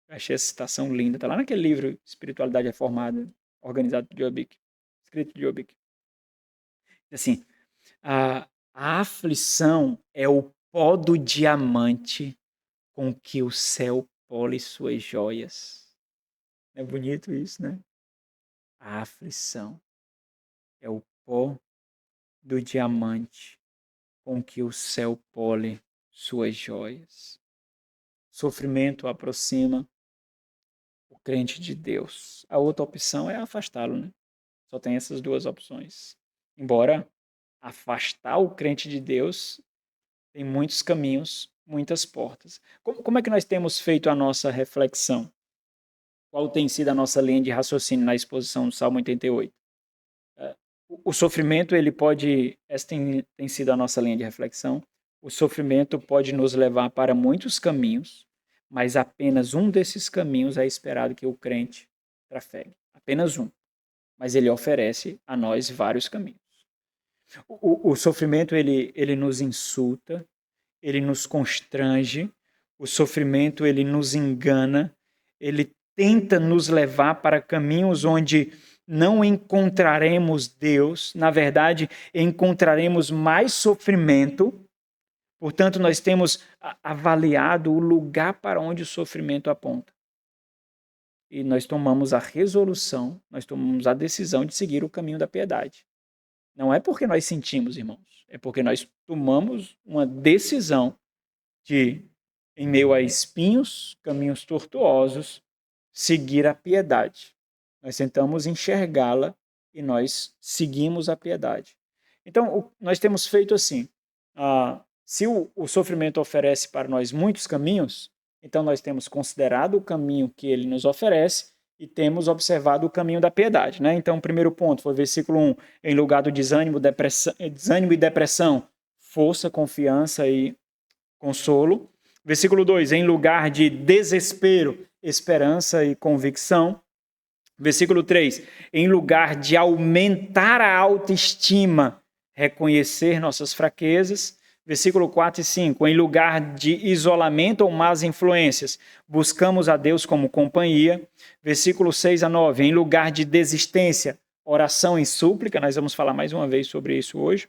achei essa citação linda, está lá naquele livro Espiritualidade Reformada, organizado por Jobic, escrito por Jobic. Assim, a aflição é o pó do diamante com que o céu pole suas joias. É bonito isso, né? A aflição é o pó do diamante com que o céu pole suas joias. Sofrimento aproxima o crente de Deus. A outra opção é afastá-lo, né? Só tem essas duas opções. Embora afastar o crente de Deus tem muitos caminhos, muitas portas. Como é que nós temos feito a nossa reflexão? Qual tem sido a nossa linha de raciocínio na exposição do Salmo 88? O sofrimento, essa tem sido a nossa linha de reflexão. O sofrimento pode nos levar para muitos caminhos, mas apenas um desses caminhos é esperado que o crente trafegue. Apenas um. Mas ele oferece a nós vários caminhos. O sofrimento, ele nos insulta, ele nos constrange, o sofrimento, ele nos engana, ele tenta nos levar para caminhos onde não encontraremos Deus, na verdade, encontraremos mais sofrimento. Portanto, nós temos avaliado o lugar para onde o sofrimento aponta. E nós tomamos a resolução, nós tomamos a decisão de seguir o caminho da piedade. Não é porque nós sentimos, irmãos, é porque nós tomamos uma decisão de, em meio a espinhos, caminhos tortuosos, seguir a piedade. Nós tentamos enxergá-la e nós seguimos a piedade. Então, nós temos feito assim. Se o sofrimento oferece para nós muitos caminhos, então nós temos considerado o caminho que ele nos oferece e temos observado o caminho da piedade, né? Então, o primeiro ponto foi versículo 1. Em lugar do desânimo e depressão, força, confiança e consolo. Versículo 2. Em lugar de desespero, esperança e convicção. Versículo 3. Em lugar de aumentar a autoestima, reconhecer nossas fraquezas. Versículo 4 e 5, em lugar de isolamento ou más influências, buscamos a Deus como companhia. Versículo 6 a 9, em lugar de desistência, oração e súplica, nós vamos falar mais uma vez sobre isso hoje.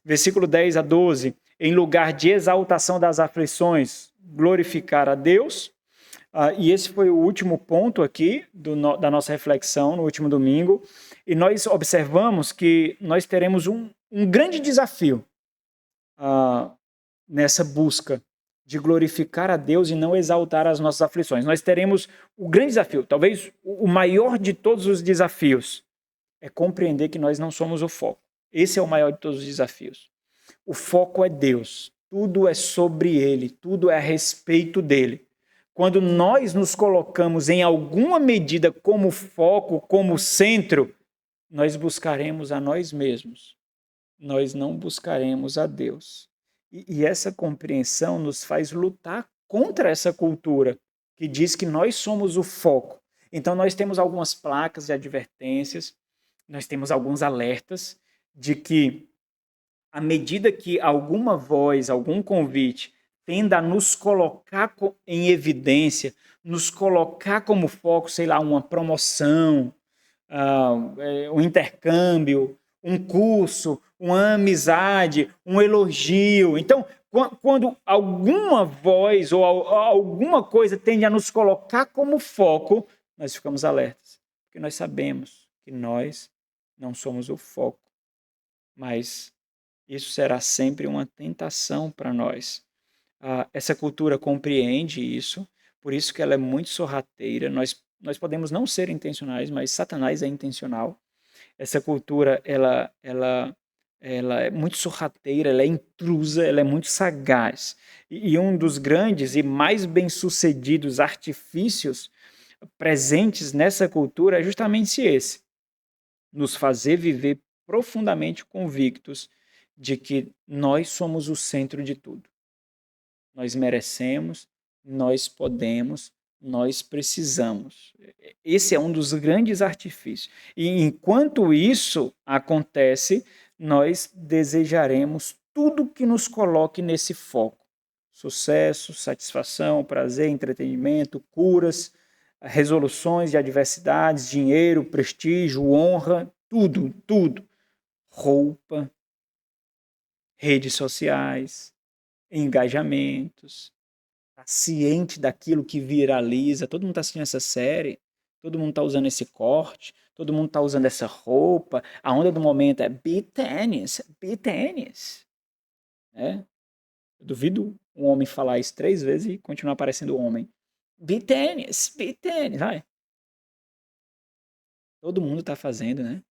Versículo 10 a 12, em lugar de exaltação das aflições, glorificar a Deus. E esse foi o último ponto aqui da nossa reflexão no último domingo. E nós observamos que nós teremos um grande desafio nessa busca de glorificar a Deus e não exaltar as nossas aflições. Nós teremos o grande desafio, talvez o maior de todos os desafios, é compreender que nós não somos o foco. Esse é o maior de todos os desafios. O foco é Deus. Tudo é sobre Ele, tudo é a respeito dele. Quando nós nos colocamos em alguma medida como foco, como centro, nós buscaremos a nós mesmos. Nós não buscaremos a Deus. E essa compreensão nos faz lutar contra essa cultura que diz que nós somos o foco. Então, nós temos algumas placas de advertências, nós temos alguns alertas de que, à medida que alguma voz, algum convite tenda a nos colocar em evidência, nos colocar como foco, sei lá, uma promoção, um intercâmbio, um curso, uma amizade, um elogio. Então, quando alguma voz ou alguma coisa tende a nos colocar como foco, nós ficamos alertas, porque nós sabemos que nós não somos o foco, mas isso será sempre uma tentação para nós. Essa cultura compreende isso, por isso que ela é muito sorrateira. Nós podemos não ser intencionais, mas Satanás é intencional. Essa cultura ela é muito sorrateira, ela é intrusa, ela é muito sagaz. E um dos grandes e mais bem-sucedidos artifícios presentes nessa cultura é justamente esse: nos fazer viver profundamente convictos de que nós somos o centro de tudo. Nós merecemos, nós podemos, nós precisamos. Esse é um dos grandes artifícios. E enquanto isso acontece, nós desejaremos tudo que nos coloque nesse foco. Sucesso, satisfação, prazer, entretenimento, curas, resoluções de adversidades, dinheiro, prestígio, honra, tudo, tudo. Roupa, redes sociais, engajamentos, tá ciente daquilo que viraliza, todo mundo está assistindo essa série, todo mundo está usando esse corte, todo mundo está usando essa roupa, a onda do momento é B-Tennis, B-Tennis. Eu duvido um homem falar isso 3 vezes e continuar parecendo homem. B-Tennis, B-Tennis, vai. Todo mundo está fazendo, né?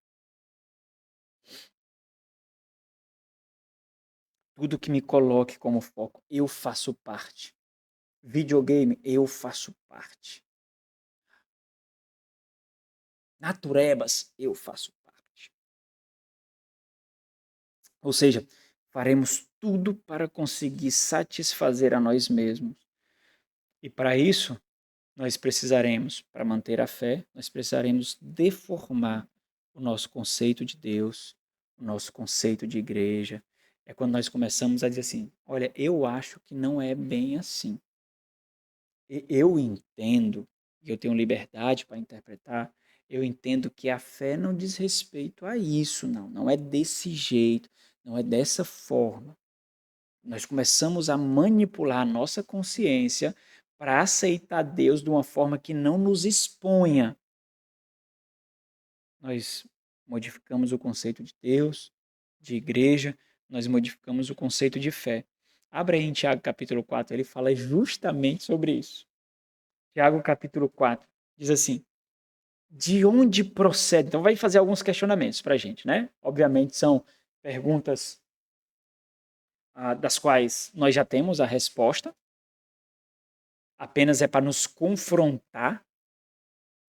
Tudo que me coloque como foco, eu faço parte. Videogame, eu faço parte. Naturebas, eu faço parte. Ou seja, faremos tudo para conseguir satisfazer a nós mesmos. E para isso, nós precisaremos, para manter a fé, nós precisaremos deformar o nosso conceito de Deus, o nosso conceito de igreja. É quando nós começamos a dizer assim: olha, eu acho que não é bem assim. Eu entendo, e eu tenho liberdade para interpretar, eu entendo que a fé não diz respeito a isso, não é desse jeito, não é dessa forma. Nós começamos a manipular a nossa consciência para aceitar Deus de uma forma que não nos exponha. Nós modificamos o conceito de Deus, de igreja, nós modificamos o conceito de fé. Abra aí em Tiago capítulo 4, ele fala justamente sobre isso. Tiago capítulo 4 diz assim: de onde procede? Então vai fazer alguns questionamentos para a gente, né? Obviamente são perguntas das quais nós já temos a resposta, apenas é para nos confrontar,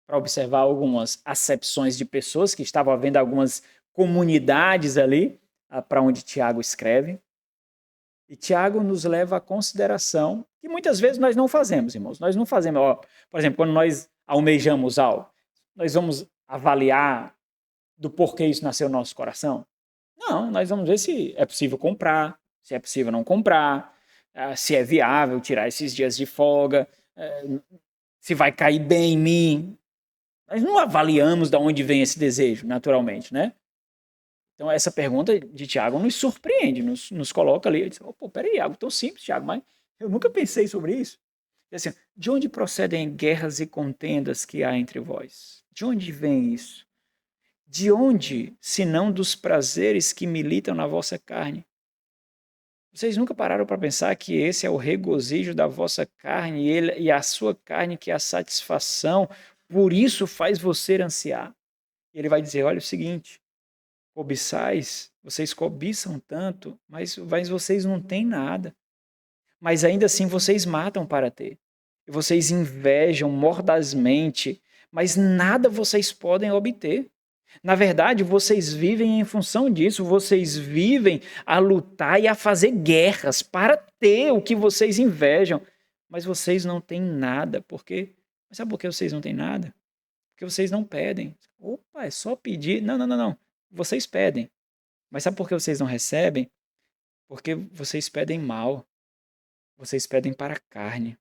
para observar algumas acepções de pessoas que estavam havendo algumas comunidades ali para onde Tiago escreve. E Tiago nos leva à consideração que muitas vezes nós não fazemos, irmãos. Nós não fazemos, por exemplo, quando nós almejamos algo, nós vamos avaliar do porquê isso nasceu no nosso coração? Não, nós vamos ver se é possível comprar, se é possível não comprar, se é viável tirar esses dias de folga, se vai cair bem em mim. Nós não avaliamos de onde vem esse desejo, naturalmente, né? Então, essa pergunta de Tiago nos surpreende, nos coloca ali. Eu disse, peraí, algo tão simples, Tiago, mas eu nunca pensei sobre isso. Assim, de onde procedem guerras e contendas que há entre vós? De onde vem isso? De onde, senão dos prazeres que militam na vossa carne? Vocês nunca pararam para pensar que esse é o regozijo da vossa carne e a sua carne que é a satisfação, por isso faz você ansiar? E ele vai dizer, olha o seguinte, cobiçais, vocês cobiçam tanto, mas vocês não têm nada. Mas ainda assim vocês matam para ter. E vocês invejam mordazmente, mas nada vocês podem obter. Na verdade, vocês vivem em função disso, vocês vivem a lutar e a fazer guerras para ter o que vocês invejam. Mas vocês não têm nada, porque... Mas sabe por que vocês não têm nada? Porque vocês não pedem. Opa, é só pedir. Não, não, não, não. Vocês pedem. Mas sabe por que vocês não recebem? Porque vocês pedem mal. Vocês pedem para a carne.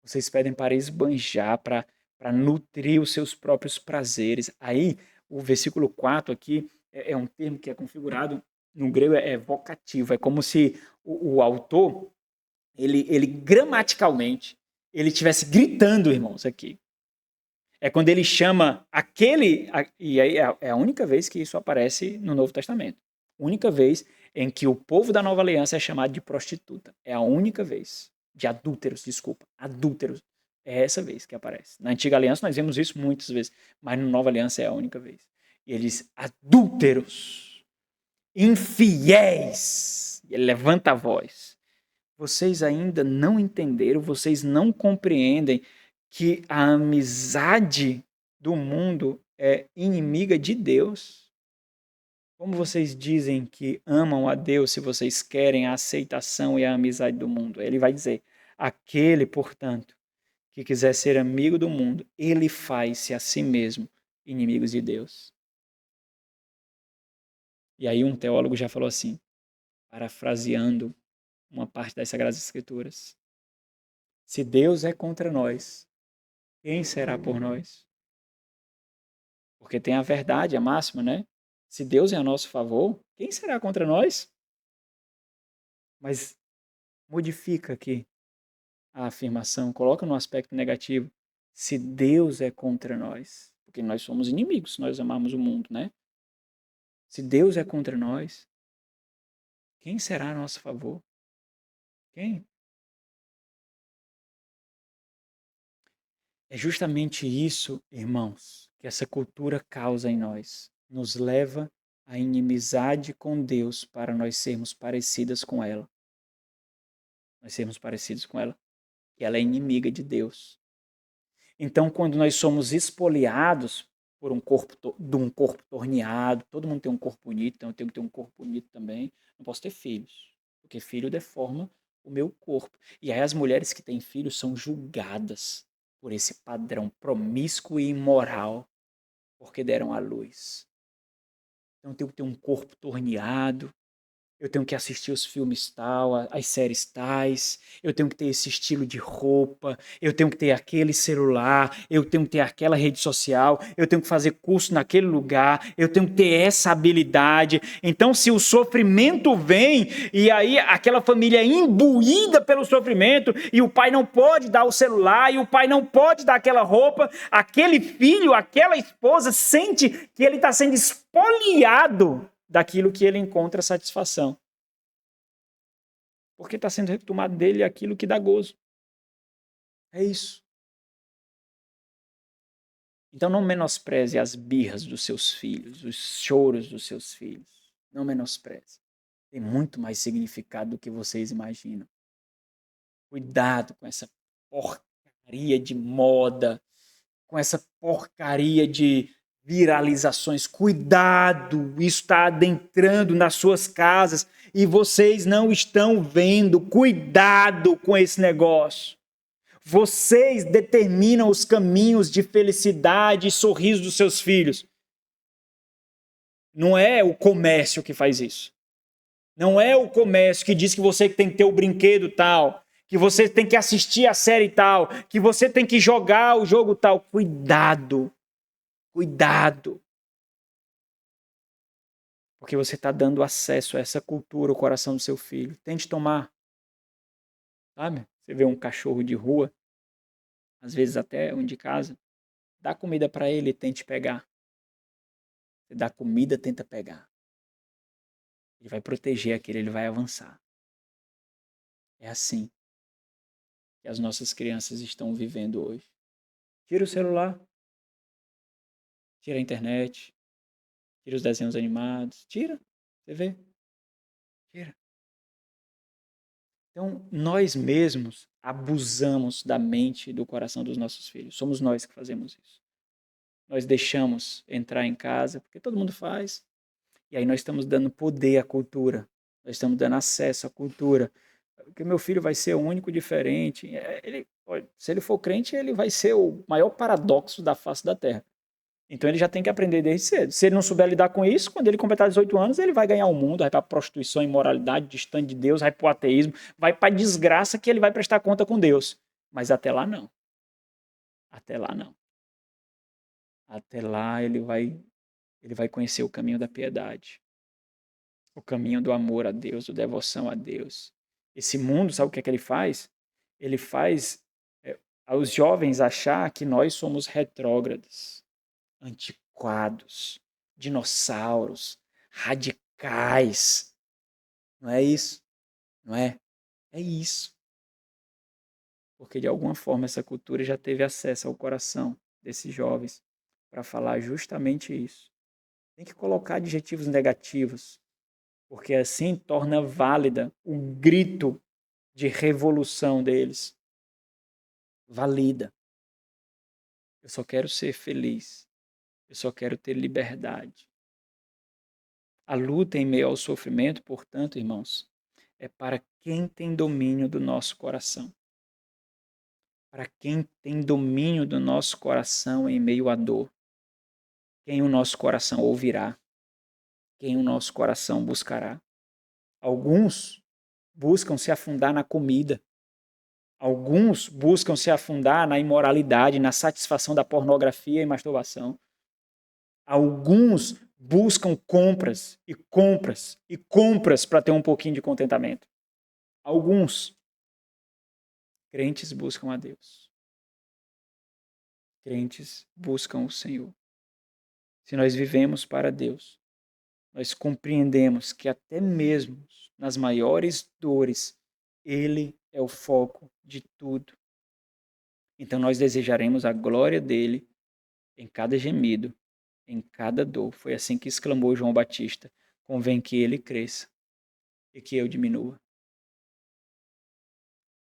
Vocês pedem para esbanjar, para nutrir os seus próprios prazeres. Aí, o versículo 4 aqui é um termo que é configurado, no grego é vocativo. É como se o autor, ele gramaticalmente, ele estivesse gritando, irmãos, aqui. É quando ele chama aquele... E aí é a única vez que isso aparece no Novo Testamento. Única vez em que o povo da Nova Aliança é chamado de prostituta. É a única vez. De adúlteros, desculpa. Adúlteros. É essa vez que aparece. Na Antiga Aliança nós vemos isso muitas vezes, mas na Nova Aliança é a única vez. E ele diz, adúlteros, infiéis. E ele levanta a voz. Vocês ainda não entenderam, vocês não compreendem que a amizade do mundo é inimiga de Deus. Como vocês dizem que amam a Deus se vocês querem a aceitação e a amizade do mundo? Ele vai dizer, aquele, portanto, que quiser ser amigo do mundo, ele faz-se a si mesmo inimigos de Deus. E aí um teólogo já falou assim, parafraseando uma parte das Sagradas Escrituras, se Deus é contra nós, quem será por nós? Porque tem a verdade, a máxima, né? Se Deus é a nosso favor, quem será contra nós? Mas modifica aqui a afirmação, coloca no aspecto negativo. Se Deus é contra nós, porque nós somos inimigos se nós amarmos o mundo, né? Se Deus é contra nós, quem será a nosso favor? Quem? É justamente isso, irmãos, que essa cultura causa em nós. Nos leva à inimizade com Deus para nós sermos parecidas com ela. Nós sermos parecidos com ela. E ela é inimiga de Deus. Então, quando nós somos espoliados por de um corpo torneado, todo mundo tem um corpo bonito, então eu tenho que ter um corpo bonito também, não posso ter filhos, porque filho deforma o meu corpo. E aí as mulheres que têm filhos são julgadas por esse padrão promíscuo e imoral, porque deram à luz. Então eu tenho que ter um corpo torneado, eu tenho que assistir os filmes tal, as séries tais, eu tenho que ter esse estilo de roupa, eu tenho que ter aquele celular, eu tenho que ter aquela rede social, eu tenho que fazer curso naquele lugar, eu tenho que ter essa habilidade. Então, se o sofrimento vem, e aí aquela família é imbuída pelo sofrimento, e o pai não pode dar o celular, e o pai não pode dar aquela roupa, aquele filho, aquela esposa sente que ele está sendo espoliado daquilo que ele encontra satisfação. Porque está sendo retomado dele aquilo que dá gozo. É isso. Então não menospreze as birras dos seus filhos, os choros dos seus filhos. Não menospreze. Tem muito mais significado do que vocês imaginam. Cuidado com essa porcaria de moda, com essa porcaria de viralizações. Cuidado, isso está adentrando nas suas casas e vocês não estão vendo. Cuidado com esse negócio. Vocês determinam os caminhos de felicidade e sorriso dos seus filhos. Não é o comércio que faz isso. Não é o comércio que diz que você tem que ter o brinquedo tal, que você tem que assistir a série tal, que você tem que jogar o jogo tal. Cuidado. Cuidado. Porque você está dando acesso a essa cultura ao coração do seu filho. Tente tomar. Sabe? Você vê um cachorro de rua, às vezes até um de casa, dá comida para ele e tente pegar. Você dá comida, tenta pegar. Ele vai proteger aquele, ele vai avançar. É assim que as nossas crianças estão vivendo hoje. Tira o celular. Tira a internet, tira os desenhos animados, tira, você vê, tira. Então, nós mesmos abusamos da mente e do coração dos nossos filhos. Somos nós que fazemos isso. Nós deixamos entrar em casa, porque todo mundo faz, e aí nós estamos dando poder à cultura, nós estamos dando acesso à cultura. Porque meu filho vai ser o único diferente. Se ele for crente, ele vai ser o maior paradoxo da face da Terra. Então ele já tem que aprender desde cedo. Se ele não souber lidar com isso, quando ele completar 18 anos, ele vai ganhar o mundo, vai para a prostituição, imoralidade, distante de Deus, vai para o ateísmo, vai para a desgraça que ele vai prestar conta com Deus. Mas até lá não. Até lá não. Até lá ele vai conhecer o caminho da piedade, o caminho do amor a Deus, da devoção a Deus. Esse mundo, sabe o que é que ele faz? Ele faz aos jovens achar que nós somos retrógrados, antiquados, dinossauros, radicais. Não é isso? Não é? É isso. Porque de alguma forma essa cultura já teve acesso ao coração desses jovens para falar justamente isso. Tem que colocar adjetivos negativos, porque assim torna válida o grito de revolução deles. Valida. Eu só quero ser feliz. Eu só quero ter liberdade. A luta em meio ao sofrimento, portanto, irmãos, é para quem tem domínio do nosso coração. Para quem tem domínio do nosso coração em meio à dor. Quem o nosso coração ouvirá. Quem o nosso coração buscará. Alguns buscam se afundar na comida. Alguns buscam se afundar na imoralidade, na satisfação da pornografia e masturbação. Alguns buscam compras e compras e compras para ter um pouquinho de contentamento. Alguns crentes buscam a Deus. Crentes buscam o Senhor. Se nós vivemos para Deus, nós compreendemos que até mesmo nas maiores dores, Ele é o foco de tudo. Então nós desejaremos a glória dele em cada gemido, em cada dor. Foi assim que exclamou João Batista: convém que ele cresça e que eu diminua.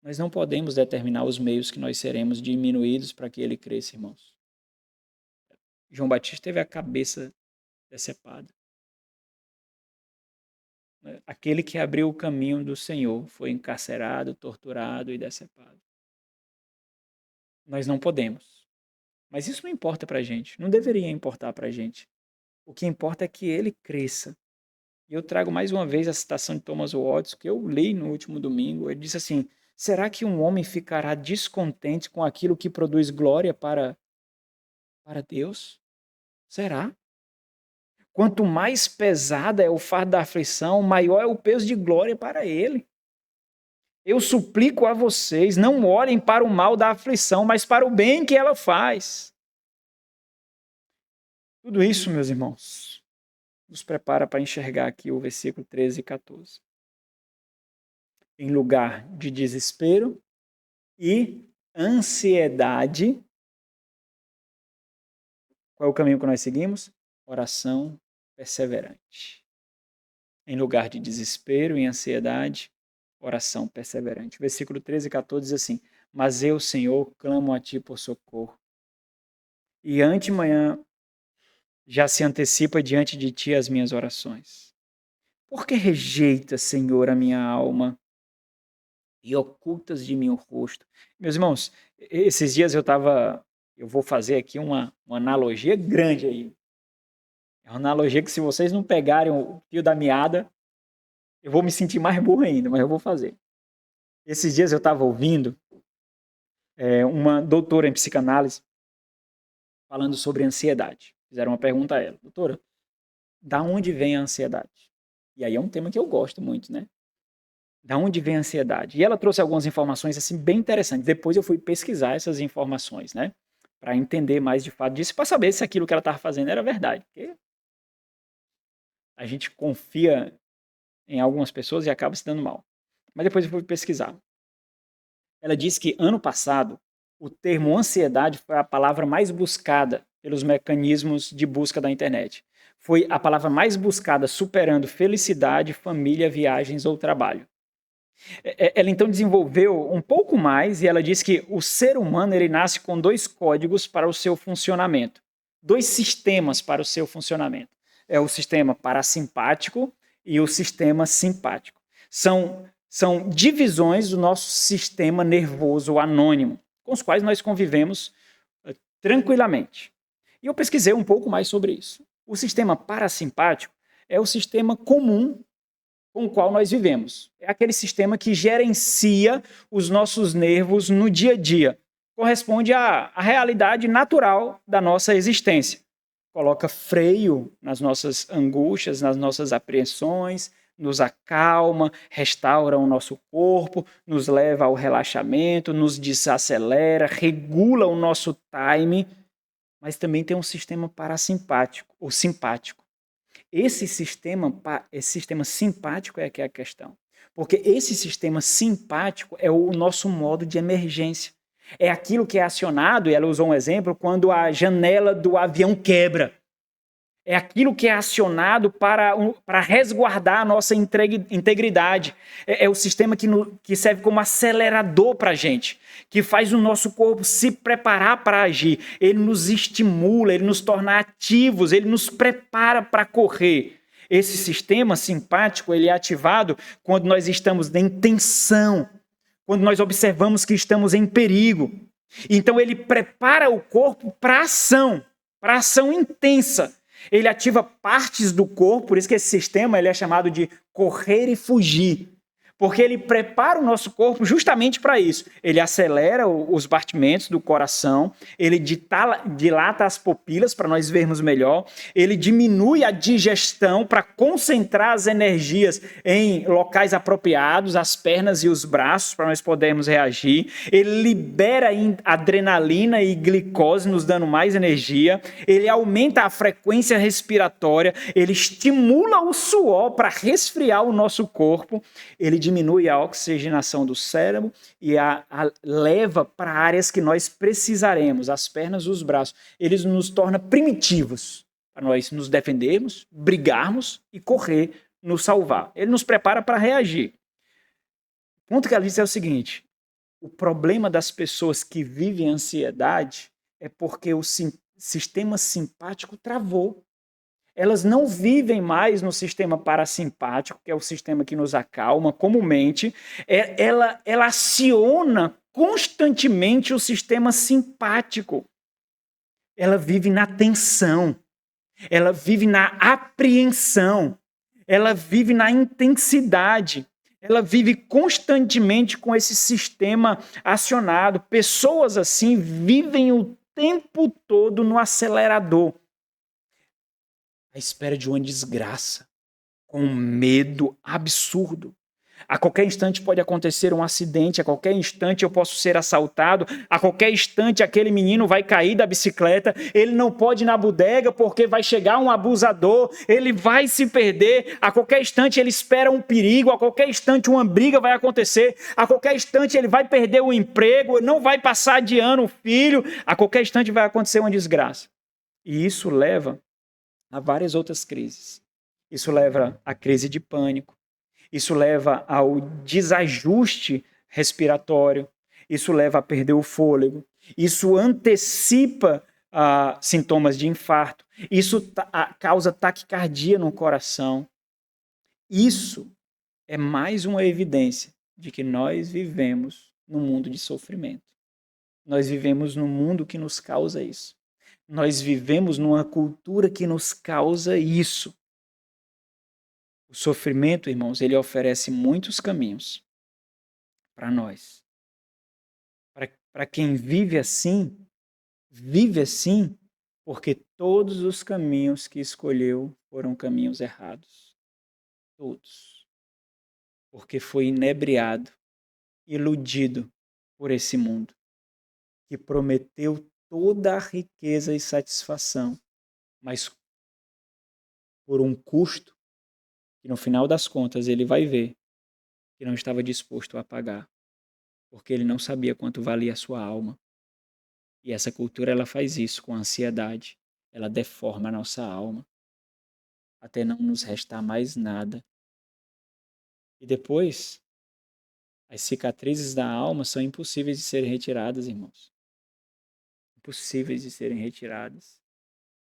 Nós não podemos determinar os meios que nós seremos diminuídos para que ele cresça, irmãos. João Batista teve a cabeça decepada. Aquele que abriu o caminho do Senhor foi encarcerado, torturado e decepado. Nós não podemos. Mas isso não importa para a gente. Não deveria importar para a gente. O que importa é que ele cresça. E eu trago mais uma vez a citação de Thomas Watson, que eu li no último domingo. Ele disse assim: será que um homem ficará descontente com aquilo que produz glória para Deus? Será? Quanto mais pesada é o fardo da aflição, maior é o peso de glória para ele. Eu suplico a vocês, não olhem para o mal da aflição, mas para o bem que ela faz. Tudo isso, meus irmãos, nos prepara para enxergar aqui o versículo 13 e 14. Em lugar de desespero e ansiedade, qual é o caminho que nós seguimos? Oração perseverante. Em lugar de desespero e ansiedade, oração perseverante. Versículo 13 e 14 diz assim: mas eu, Senhor, clamo a ti por socorro. E antemanhã já se antecipa diante de ti as minhas orações. Por que rejeitas, Senhor, a minha alma e ocultas de mim o rosto? Meus irmãos, esses dias eu vou fazer aqui uma analogia grande aí. É uma analogia que se vocês não pegarem o fio da meada, eu vou me sentir mais burro ainda, mas eu vou fazer. Esses dias eu estava ouvindo uma doutora em psicanálise falando sobre ansiedade. Fizeram uma pergunta a ela: doutora, da onde vem a ansiedade? E aí é um tema que eu gosto muito, né? Da onde vem a ansiedade? E ela trouxe algumas informações assim bem interessantes. Depois eu fui pesquisar essas informações, né? Para entender mais de fato disso, para saber se aquilo que ela estava fazendo era verdade. Porque a gente confia em algumas pessoas e acaba se dando mal. Mas depois eu fui pesquisar. Ela disse que ano passado o termo ansiedade foi a palavra mais buscada pelos mecanismos de busca da internet. Foi a palavra mais buscada, superando felicidade, família, viagens ou trabalho. Ela então desenvolveu um pouco mais e ela diz que o ser humano ele nasce com 2 códigos para o seu funcionamento, 2 sistemas para o seu funcionamento. É o sistema parasimpático e o sistema simpático. São divisões do nosso sistema nervoso anônimo, com os quais nós convivemos tranquilamente. E eu pesquisei um pouco mais sobre isso. O sistema parasimpático é o sistema comum com o qual nós vivemos. É aquele sistema que gerencia os nossos nervos no dia a dia. Corresponde à realidade natural da nossa existência. Coloca freio nas nossas angústias, nas nossas apreensões, nos acalma, restaura o nosso corpo, nos leva ao relaxamento, nos desacelera, regula o nosso time, mas também tem um sistema parasimpático ou simpático. Esse sistema simpático é que é a questão. Porque esse sistema simpático é o nosso modo de emergência. É aquilo que é acionado, e ela usou um exemplo, quando a janela do avião quebra. É aquilo que é acionado para resguardar a nossa integridade. É o sistema que serve como acelerador para a gente, que faz o nosso corpo se preparar para agir. Ele nos estimula, ele nos torna ativos, ele nos prepara para correr. Esse sistema simpático ele é ativado quando nós estamos em tensão, quando nós observamos que estamos em perigo. Então ele prepara o corpo para ação intensa. Ele ativa partes do corpo, por isso que esse sistema ele é chamado de correr e fugir. Porque ele prepara o nosso corpo justamente para isso. Ele acelera os batimentos do coração, ele dilata as pupilas para nós vermos melhor, ele diminui a digestão para concentrar as energias em locais apropriados, as pernas e os braços, para nós podermos reagir. Ele libera adrenalina e glicose, nos dando mais energia. Ele aumenta a frequência respiratória, ele estimula o suor para resfriar o nosso corpo, ele diminui a oxigenação do cérebro e a leva para áreas que nós precisaremos, as pernas e os braços. Ele nos torna primitivos, para nós nos defendermos, brigarmos e correr, nos salvar. Ele nos prepara para reagir. O ponto que ela diz é o seguinte: o problema das pessoas que vivem ansiedade é porque o sistema simpático travou. Elas não vivem mais no sistema parasimpático, que é o sistema que nos acalma comumente. Ela aciona constantemente o sistema simpático. Ela vive na tensão. Ela vive na apreensão. Ela vive na intensidade. Ela vive constantemente com esse sistema acionado. Pessoas assim vivem o tempo todo no acelerador, à espera de uma desgraça, com um medo absurdo. A qualquer instante pode acontecer um acidente, a qualquer instante eu posso ser assaltado, a qualquer instante aquele menino vai cair da bicicleta, ele não pode ir na bodega porque vai chegar um abusador, ele vai se perder, a qualquer instante ele espera um perigo, a qualquer instante uma briga vai acontecer, a qualquer instante ele vai perder o emprego, não vai passar de ano o filho, a qualquer instante vai acontecer uma desgraça. E isso leva a várias outras crises. Isso leva à crise de pânico, isso leva ao desajuste respiratório, isso leva a perder o fôlego, isso antecipa sintomas de infarto, isso causa taquicardia no coração. Isso é mais uma evidência de que nós vivemos num mundo de sofrimento. Nós vivemos num mundo que nos causa isso. Nós vivemos numa cultura que nos causa isso. O sofrimento, irmãos, ele oferece muitos caminhos para nós. Para quem vive assim porque todos os caminhos que escolheu foram caminhos errados. Todos. Porque foi inebriado, iludido por esse mundo, que prometeu toda a riqueza e satisfação, mas por um custo que no final das contas ele vai ver que não estava disposto a pagar, porque ele não sabia quanto valia a sua alma. E essa cultura ela faz isso com a ansiedade. Ela deforma a nossa alma até não nos restar mais nada. E depois, as cicatrizes da alma são impossíveis de serem retiradas, irmãos. Impossíveis de serem retiradas.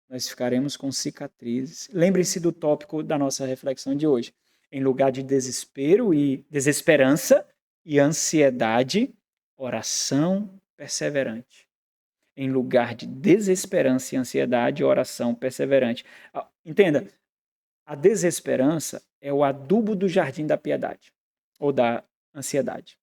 Nós ficaremos com cicatrizes. Lembre-se do tópico da nossa reflexão de hoje. Em lugar de desespero e desesperança e ansiedade, oração perseverante. Em lugar de desesperança e ansiedade, oração perseverante. Entenda, a desesperança é o adubo do jardim da piedade, ou da ansiedade.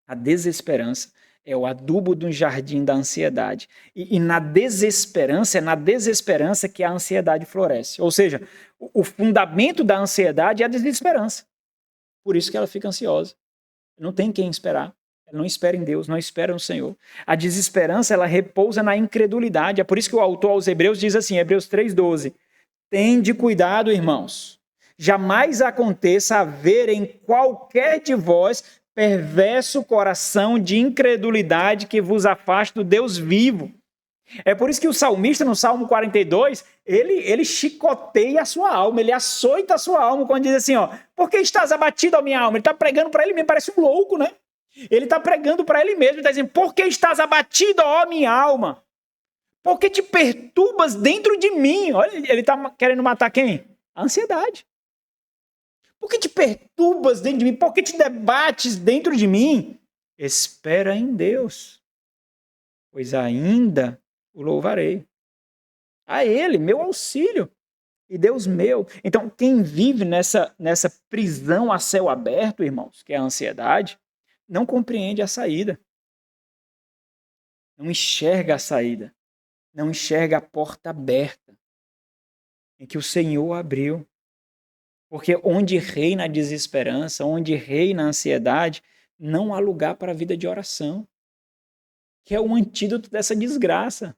A desesperança é o adubo do jardim da ansiedade. E na desesperança, é na desesperança que a ansiedade floresce. Ou seja, o fundamento da ansiedade é a desesperança. Por isso que ela fica ansiosa. Não tem quem esperar. Ela não espera em Deus, não espera no Senhor. A desesperança, ela repousa na incredulidade. É por isso que o autor aos Hebreus diz assim, Hebreus 3,12. Tende cuidado, irmãos. Jamais aconteça haver em qualquer de vós perverso coração de incredulidade que vos afaste do Deus vivo. É por isso que o salmista, no Salmo 42, ele chicoteia a sua alma, ele açoita a sua alma quando diz assim, ó, por que estás abatido, ó minha alma? Ele está pregando para ele mesmo, parece um louco, né? Ele está pregando para ele mesmo, ele está dizendo, por que estás abatido, ó minha alma? Por que te perturbas dentro de mim? Olha, ele está querendo matar quem? A ansiedade. Por que te perturbas dentro de mim? Por que te debates dentro de mim? Espera em Deus, pois ainda o louvarei. A Ele, meu auxílio e Deus meu. Então, quem vive nessa prisão a céu aberto, irmãos, que é a ansiedade, não compreende a saída. Não enxerga a saída. Não enxerga a porta aberta em que o Senhor abriu. Porque onde reina a desesperança, onde reina a ansiedade, não há lugar para a vida de oração, que é o antídoto dessa desgraça.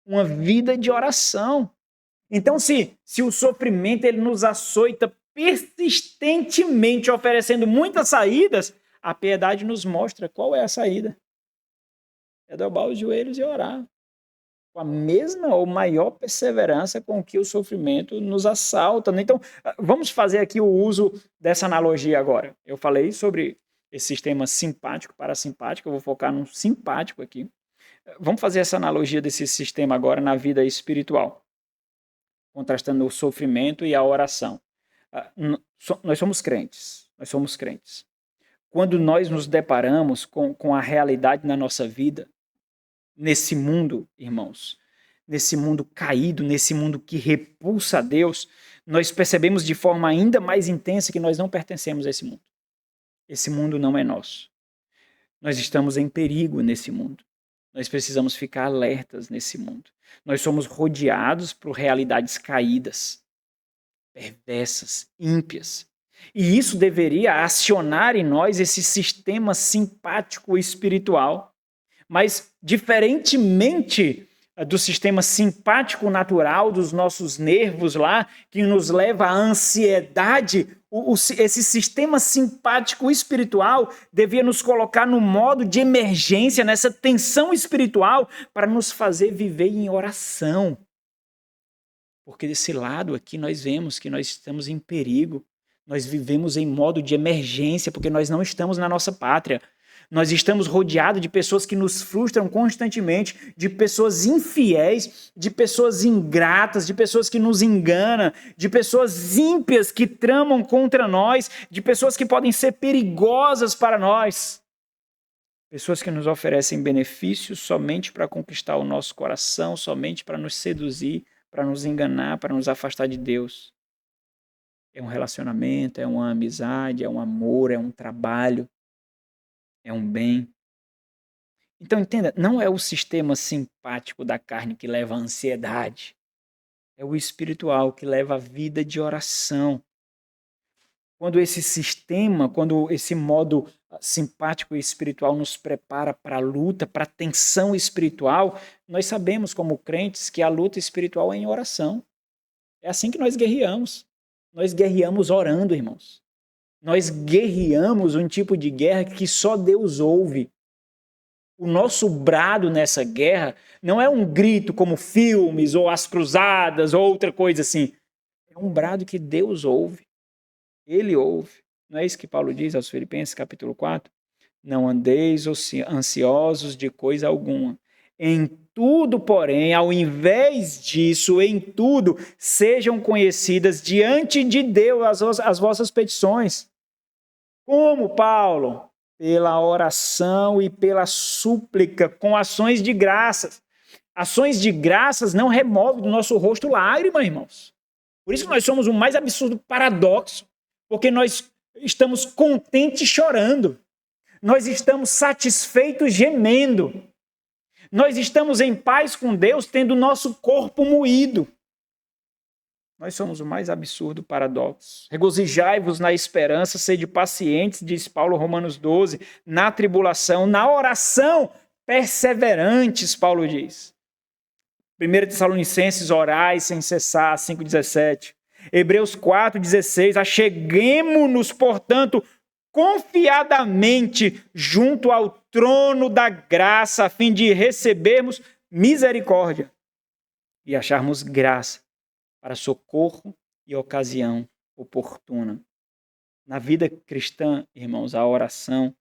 Uma vida de oração. Então, se o sofrimento ele nos açoita persistentemente, oferecendo muitas saídas, a piedade nos mostra qual é a saída. É dobrar os joelhos e orar. Com a mesma ou maior perseverança com que o sofrimento nos assalta. Então, vamos fazer aqui o uso dessa analogia agora. Eu falei sobre esse sistema simpático, parasimpático, eu vou focar no simpático aqui. Vamos fazer essa analogia desse sistema agora na vida espiritual, contrastando o sofrimento e a oração. Nós somos crentes, Quando nós nos deparamos com a realidade na nossa vida, nesse mundo, irmãos, nesse mundo caído, nesse mundo que repulsa a Deus, nós percebemos de forma ainda mais intensa que nós não pertencemos a esse mundo. Esse mundo não é nosso. Nós estamos em perigo nesse mundo. Nós precisamos ficar alertas nesse mundo. Nós somos rodeados por realidades caídas, perversas, ímpias. E isso deveria acionar em nós esse sistema simpático espiritual. Mas, diferentemente do sistema simpático natural dos nossos nervos lá, que nos leva à ansiedade, esse sistema simpático espiritual devia nos colocar no modo de emergência, nessa tensão espiritual, para nos fazer viver em oração. Porque desse lado aqui nós vemos que nós estamos em perigo, nós vivemos em modo de emergência, porque nós não estamos na nossa pátria. Nós estamos rodeados de pessoas que nos frustram constantemente, de pessoas infiéis, de pessoas ingratas, de pessoas que nos enganam, de pessoas ímpias que tramam contra nós, de pessoas que podem ser perigosas para nós. Pessoas que nos oferecem benefícios somente para conquistar o nosso coração, somente para nos seduzir, para nos enganar, para nos afastar de Deus. É um relacionamento, é uma amizade, é um amor, é um trabalho. É um bem. Então, entenda, não é o sistema simpático da carne que leva à ansiedade. É o espiritual que leva à vida de oração. Quando esse sistema, quando esse modo simpático e espiritual nos prepara para a luta, para a tensão espiritual, nós sabemos como crentes que a luta espiritual é em oração. É assim que nós guerreamos. Nós guerreamos orando, irmãos. Nós guerreamos um tipo de guerra que só Deus ouve. O nosso brado nessa guerra não é um grito como filmes, ou as cruzadas, ou outra coisa assim. É um brado que Deus ouve. Ele ouve. Não é isso que Paulo diz aos Filipenses, capítulo 4? Não andeis ansiosos de coisa alguma. Em tudo, porém, ao invés disso, em tudo, sejam conhecidas diante de Deus as vossas petições. Como, Paulo? Pela oração e pela súplica, com ações de graças. Ações de graças não removem do nosso rosto lágrima, irmãos. Por isso que nós somos o mais absurdo paradoxo, porque nós estamos contentes chorando. Nós estamos satisfeitos gemendo. Nós estamos em paz com Deus, tendo nosso corpo moído. Nós somos o mais absurdo paradoxo. Regozijai-vos na esperança, sede pacientes, diz Paulo, Romanos 12, na tribulação, na oração, perseverantes, Paulo diz. 1 Tessalonicenses, orai sem cessar, 5,17. Hebreus 4,16, acheguemo-nos, portanto, confiadamente junto ao trono da graça, a fim de recebermos misericórdia e acharmos graça para socorro e ocasião oportuna. Na vida cristã, irmãos, a oração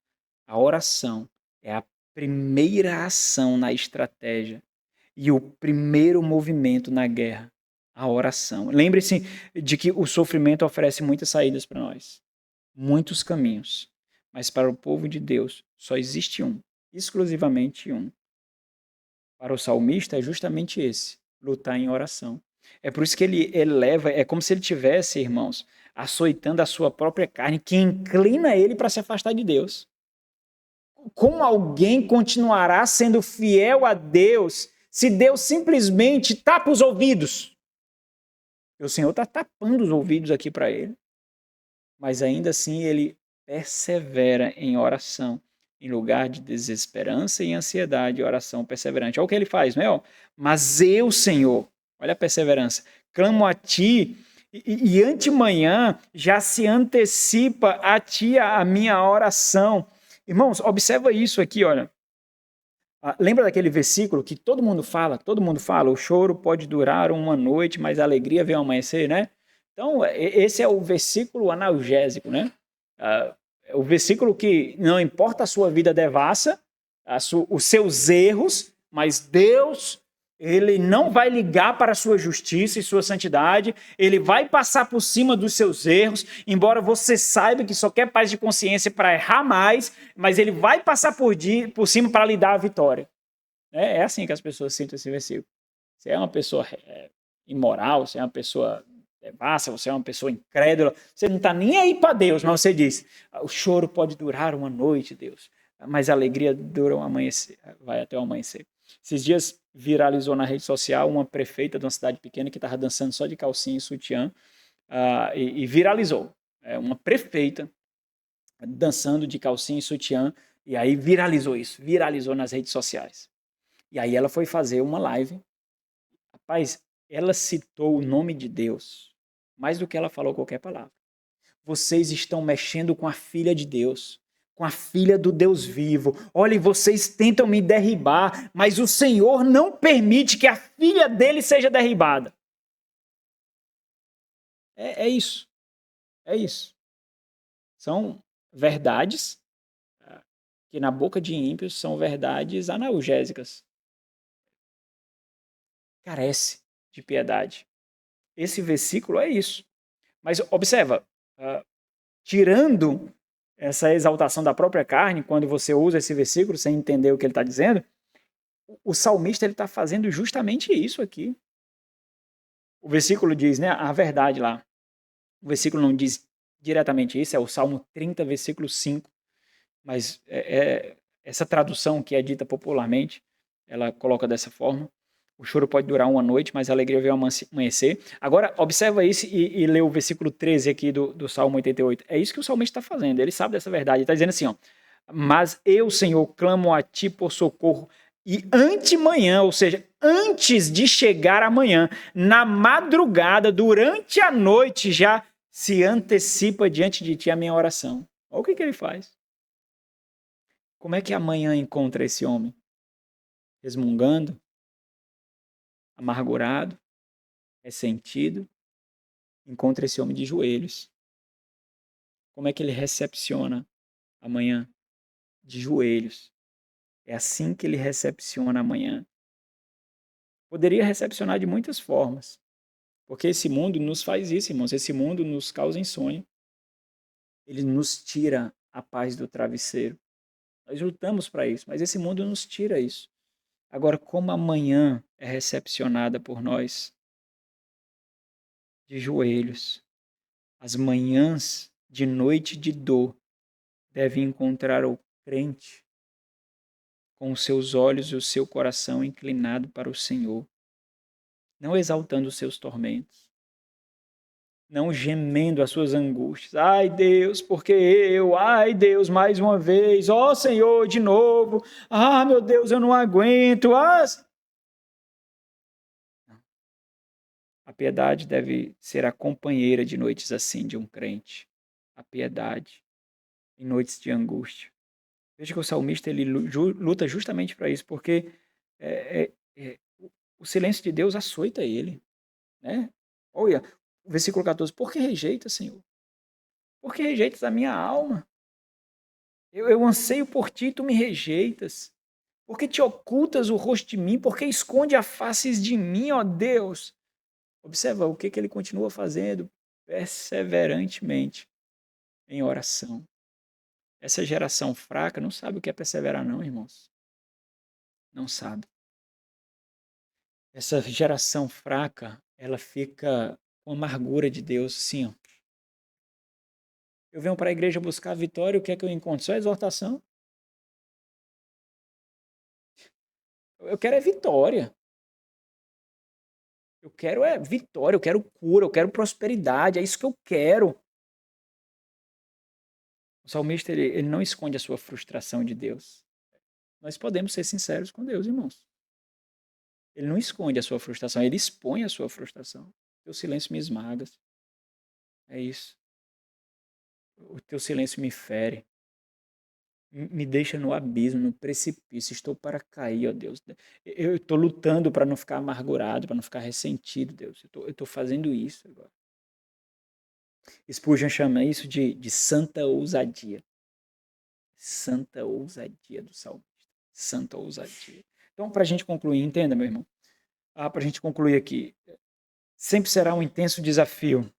é a primeira ação na estratégia e o primeiro movimento na guerra, a oração. Lembre-se de que o sofrimento oferece muitas saídas para nós, muitos caminhos, mas para o povo de Deus só existe um, exclusivamente um. Para o salmista é justamente esse, lutar em oração. É por isso que ele eleva, é como se ele tivesse, irmãos, açoitando a sua própria carne, que inclina ele para se afastar de Deus. Como alguém continuará sendo fiel a Deus se Deus simplesmente tapa os ouvidos? O Senhor está tapando os ouvidos aqui para ele, mas ainda assim ele persevera em oração. Em lugar de desesperança e ansiedade, oração perseverante. Olha o que ele faz, não é? Mas eu, Senhor, olha a perseverança, clamo a ti e antemanhã já se antecipa a ti a minha oração. Irmãos, observa isso aqui, olha. Lembra daquele versículo que todo mundo fala, o choro pode durar uma noite, mas a alegria vem ao amanhecer, né? Então, esse é o versículo analgésico, né? O versículo que não importa a sua vida devassa, os seus erros, mas Deus, ele não vai ligar para a sua justiça e sua santidade, ele vai passar por cima dos seus erros, embora você saiba que só quer paz de consciência para errar mais, mas ele vai passar por cima para lhe dar a vitória. É assim que as pessoas sentem esse versículo. Você é uma pessoa imoral, você é uma pessoa devassa, você é uma pessoa incrédula, você não está nem aí para Deus, mas você diz, o choro pode durar uma noite, Deus, mas a alegria dura um amanhecer, vai até o amanhecer. Esses dias viralizou na rede social uma prefeita de uma cidade pequena que estava dançando só de calcinha e sutiã, e viralizou. Uma prefeita dançando de calcinha e sutiã, e aí viralizou nas redes sociais. E aí ela foi fazer uma live. Rapaz, ela citou o nome de Deus mais do que ela falou qualquer palavra. Vocês estão mexendo com a filha de Deus, com a filha do Deus vivo. Olha, vocês tentam me derribar, mas o Senhor não permite que a filha dele seja derribada. É isso. É isso. São verdades que na boca de ímpios são verdades analgésicas. Carece de piedade. Esse versículo é isso. Mas observa, tirando essa exaltação da própria carne, quando você usa esse versículo sem entender o que ele está dizendo, o salmista está fazendo justamente isso aqui. O versículo diz, né, a verdade lá. O versículo não diz diretamente isso, é o Salmo 30, versículo 5. Mas essa tradução que é dita popularmente, ela coloca dessa forma. O choro pode durar uma noite, mas a alegria veio ao amanhecer. Agora, observa isso e lê o versículo 13 aqui do Salmo 88. É isso que o salmista está fazendo, ele sabe dessa verdade. Ele está dizendo assim, ó, mas eu, Senhor, clamo a ti por socorro, e antemanhã, ou seja, antes de chegar amanhã, na madrugada, durante a noite, já se antecipa diante de ti a minha oração. Olha o que ele faz. Como é que amanhã encontra esse homem? Resmungando, amargurado, ressentido? Encontra esse homem de joelhos. Como é que ele recepciona amanhã? De joelhos. É assim que ele recepciona amanhã. Poderia recepcionar de muitas formas, porque esse mundo nos faz isso, irmãos. Esse mundo nos causa insônia. Ele nos tira a paz do travesseiro. Nós lutamos para isso, mas esse mundo nos tira isso. Agora, como amanhã é recepcionada por nós? De joelhos. As manhãs de noite de dor devem encontrar o crente com os seus olhos e o seu coração inclinado para o Senhor, não exaltando os seus tormentos, não gemendo as suas angústias. Ai, Deus, porque eu? Ai, Deus, mais uma vez. Ó, Senhor, de novo. Ah, meu Deus, eu não aguento. Ah. A piedade deve ser a companheira de noites assim de um crente. A piedade em noites de angústia. Veja que o salmista ele luta justamente para isso, porque o silêncio de Deus açoita ele. Né? Olha, o versículo 14. Por que rejeita, Senhor? Por que rejeitas a minha alma? Eu anseio por ti, tu me rejeitas. Por que te ocultas o rosto de mim? Por que esconde a face de mim, ó Deus? Observa o que ele continua fazendo perseverantemente em oração. Essa geração fraca não sabe o que é perseverar, não, irmãos. Não sabe. Essa geração fraca, ela fica com a amargura de Deus, sim. Ó. Eu venho para a igreja buscar a vitória, o que é que eu encontro? Só exortação. Eu quero é vitória. Eu quero é vitória, eu quero cura, eu quero prosperidade, é isso que eu quero. O salmista, ele não esconde a sua frustração de Deus. Nós podemos ser sinceros com Deus, irmãos. Ele não esconde a sua frustração, ele expõe a sua frustração. O silêncio me esmaga. É isso. O teu silêncio me fere. Me deixa no abismo, no precipício. Estou para cair, ó Deus. Eu estou lutando para não ficar amargurado, para não ficar ressentido, Deus. Eu estou fazendo isso agora. Spurgeon chama isso de santa ousadia. Santa ousadia do salmista. Santa ousadia. Então, para a gente concluir, entenda, meu irmão. Para a gente concluir aqui. Sempre será um intenso desafio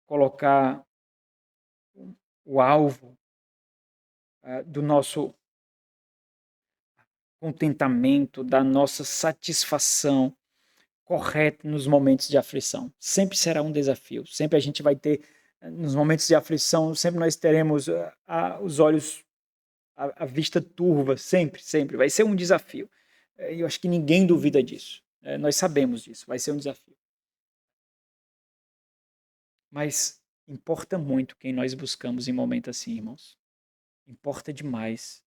colocar o alvo do nosso contentamento, da nossa satisfação correta nos momentos de aflição. Sempre será um desafio. Sempre a gente vai ter, nos momentos de aflição, sempre nós teremos os olhos, a vista turva, sempre, sempre. Vai ser um desafio. Eu acho que ninguém duvida disso. Nós sabemos disso, vai ser um desafio. Mas importa muito quem nós buscamos em momentos assim, irmãos. Importa demais.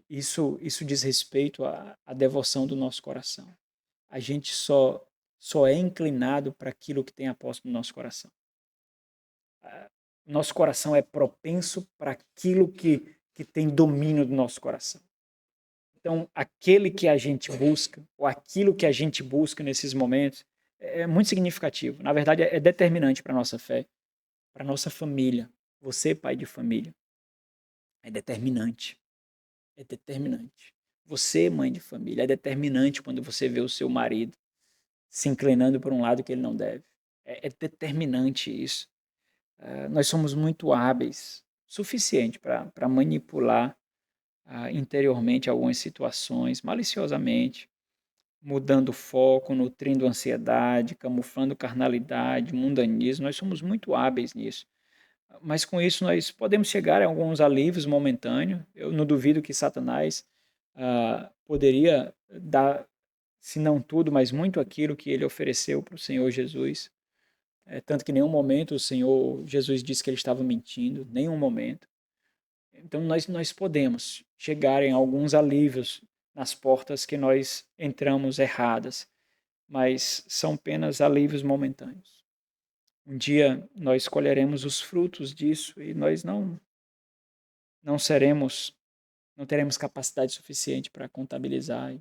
Isso diz respeito à devoção do nosso coração. A gente só é inclinado para aquilo que tem aposto no nosso coração. Nosso coração é propenso para aquilo que tem domínio do nosso coração. Então, aquele que a gente busca, ou aquilo que a gente busca nesses momentos, é muito significativo. Na verdade, é determinante para a nossa fé, para a nossa família. Você, pai de família, é determinante. É determinante. Você, mãe de família, é determinante quando você vê o seu marido se inclinando por um lado que ele não deve. É determinante isso. Nós somos muito hábeis, suficiente para manipular interiormente algumas situações, maliciosamente, mudando o foco, nutrindo ansiedade, camuflando carnalidade, mundanismo. Nós somos muito hábeis nisso. Mas com isso nós podemos chegar a alguns alívios momentâneos. Eu não duvido que Satanás poderia dar, se não tudo, mas muito aquilo que ele ofereceu para o Senhor Jesus. Tanto que em nenhum momento o Senhor Jesus disse que ele estava mentindo, nenhum momento. Então nós podemos chegar em alguns alívios nas portas que nós entramos erradas, mas são apenas alívios momentâneos. Um dia nós colheremos os frutos disso e nós não não teremos capacidade suficiente para contabilizar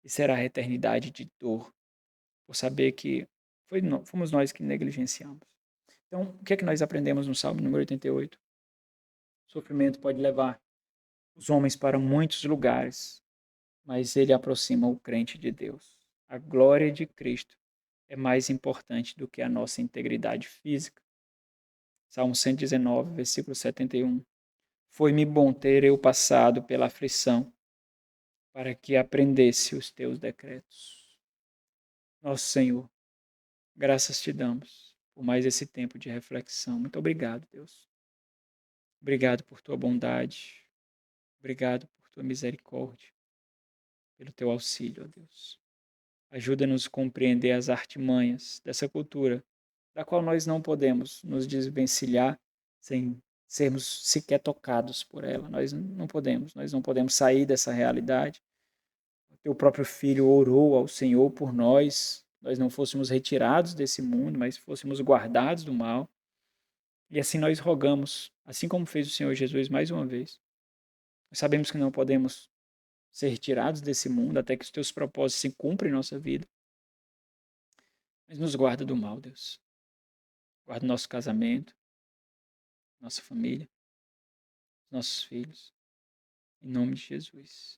e será a eternidade de dor por saber que fomos nós que negligenciamos. Então, o que é que nós aprendemos no Salmo número 88? O sofrimento pode levar os homens para muitos lugares, mas ele aproxima o crente de Deus. A glória de Cristo é mais importante do que a nossa integridade física. Salmo 119, versículo 71. Foi-me bom ter eu passado pela aflição, para que aprendesse os teus decretos. Nosso Senhor, graças te damos por mais esse tempo de reflexão. Muito obrigado, Deus. Obrigado por tua bondade. Obrigado por tua misericórdia, pelo teu auxílio, ó Deus. Ajuda-nos a compreender as artimanhas dessa cultura, da qual nós não podemos nos desvencilhar sem sermos sequer tocados por ela. Nós não podemos sair dessa realidade. O teu próprio filho orou ao Senhor por nós não fôssemos retirados desse mundo, mas fôssemos guardados do mal. E assim nós rogamos, assim como fez o Senhor Jesus mais uma vez. Nós sabemos que não podemos ser retirados desse mundo até que os teus propósitos se cumprem em nossa vida. Mas nos guarda do mal, Deus. Guarda o nosso casamento, nossa família, nossos filhos. Em nome de Jesus.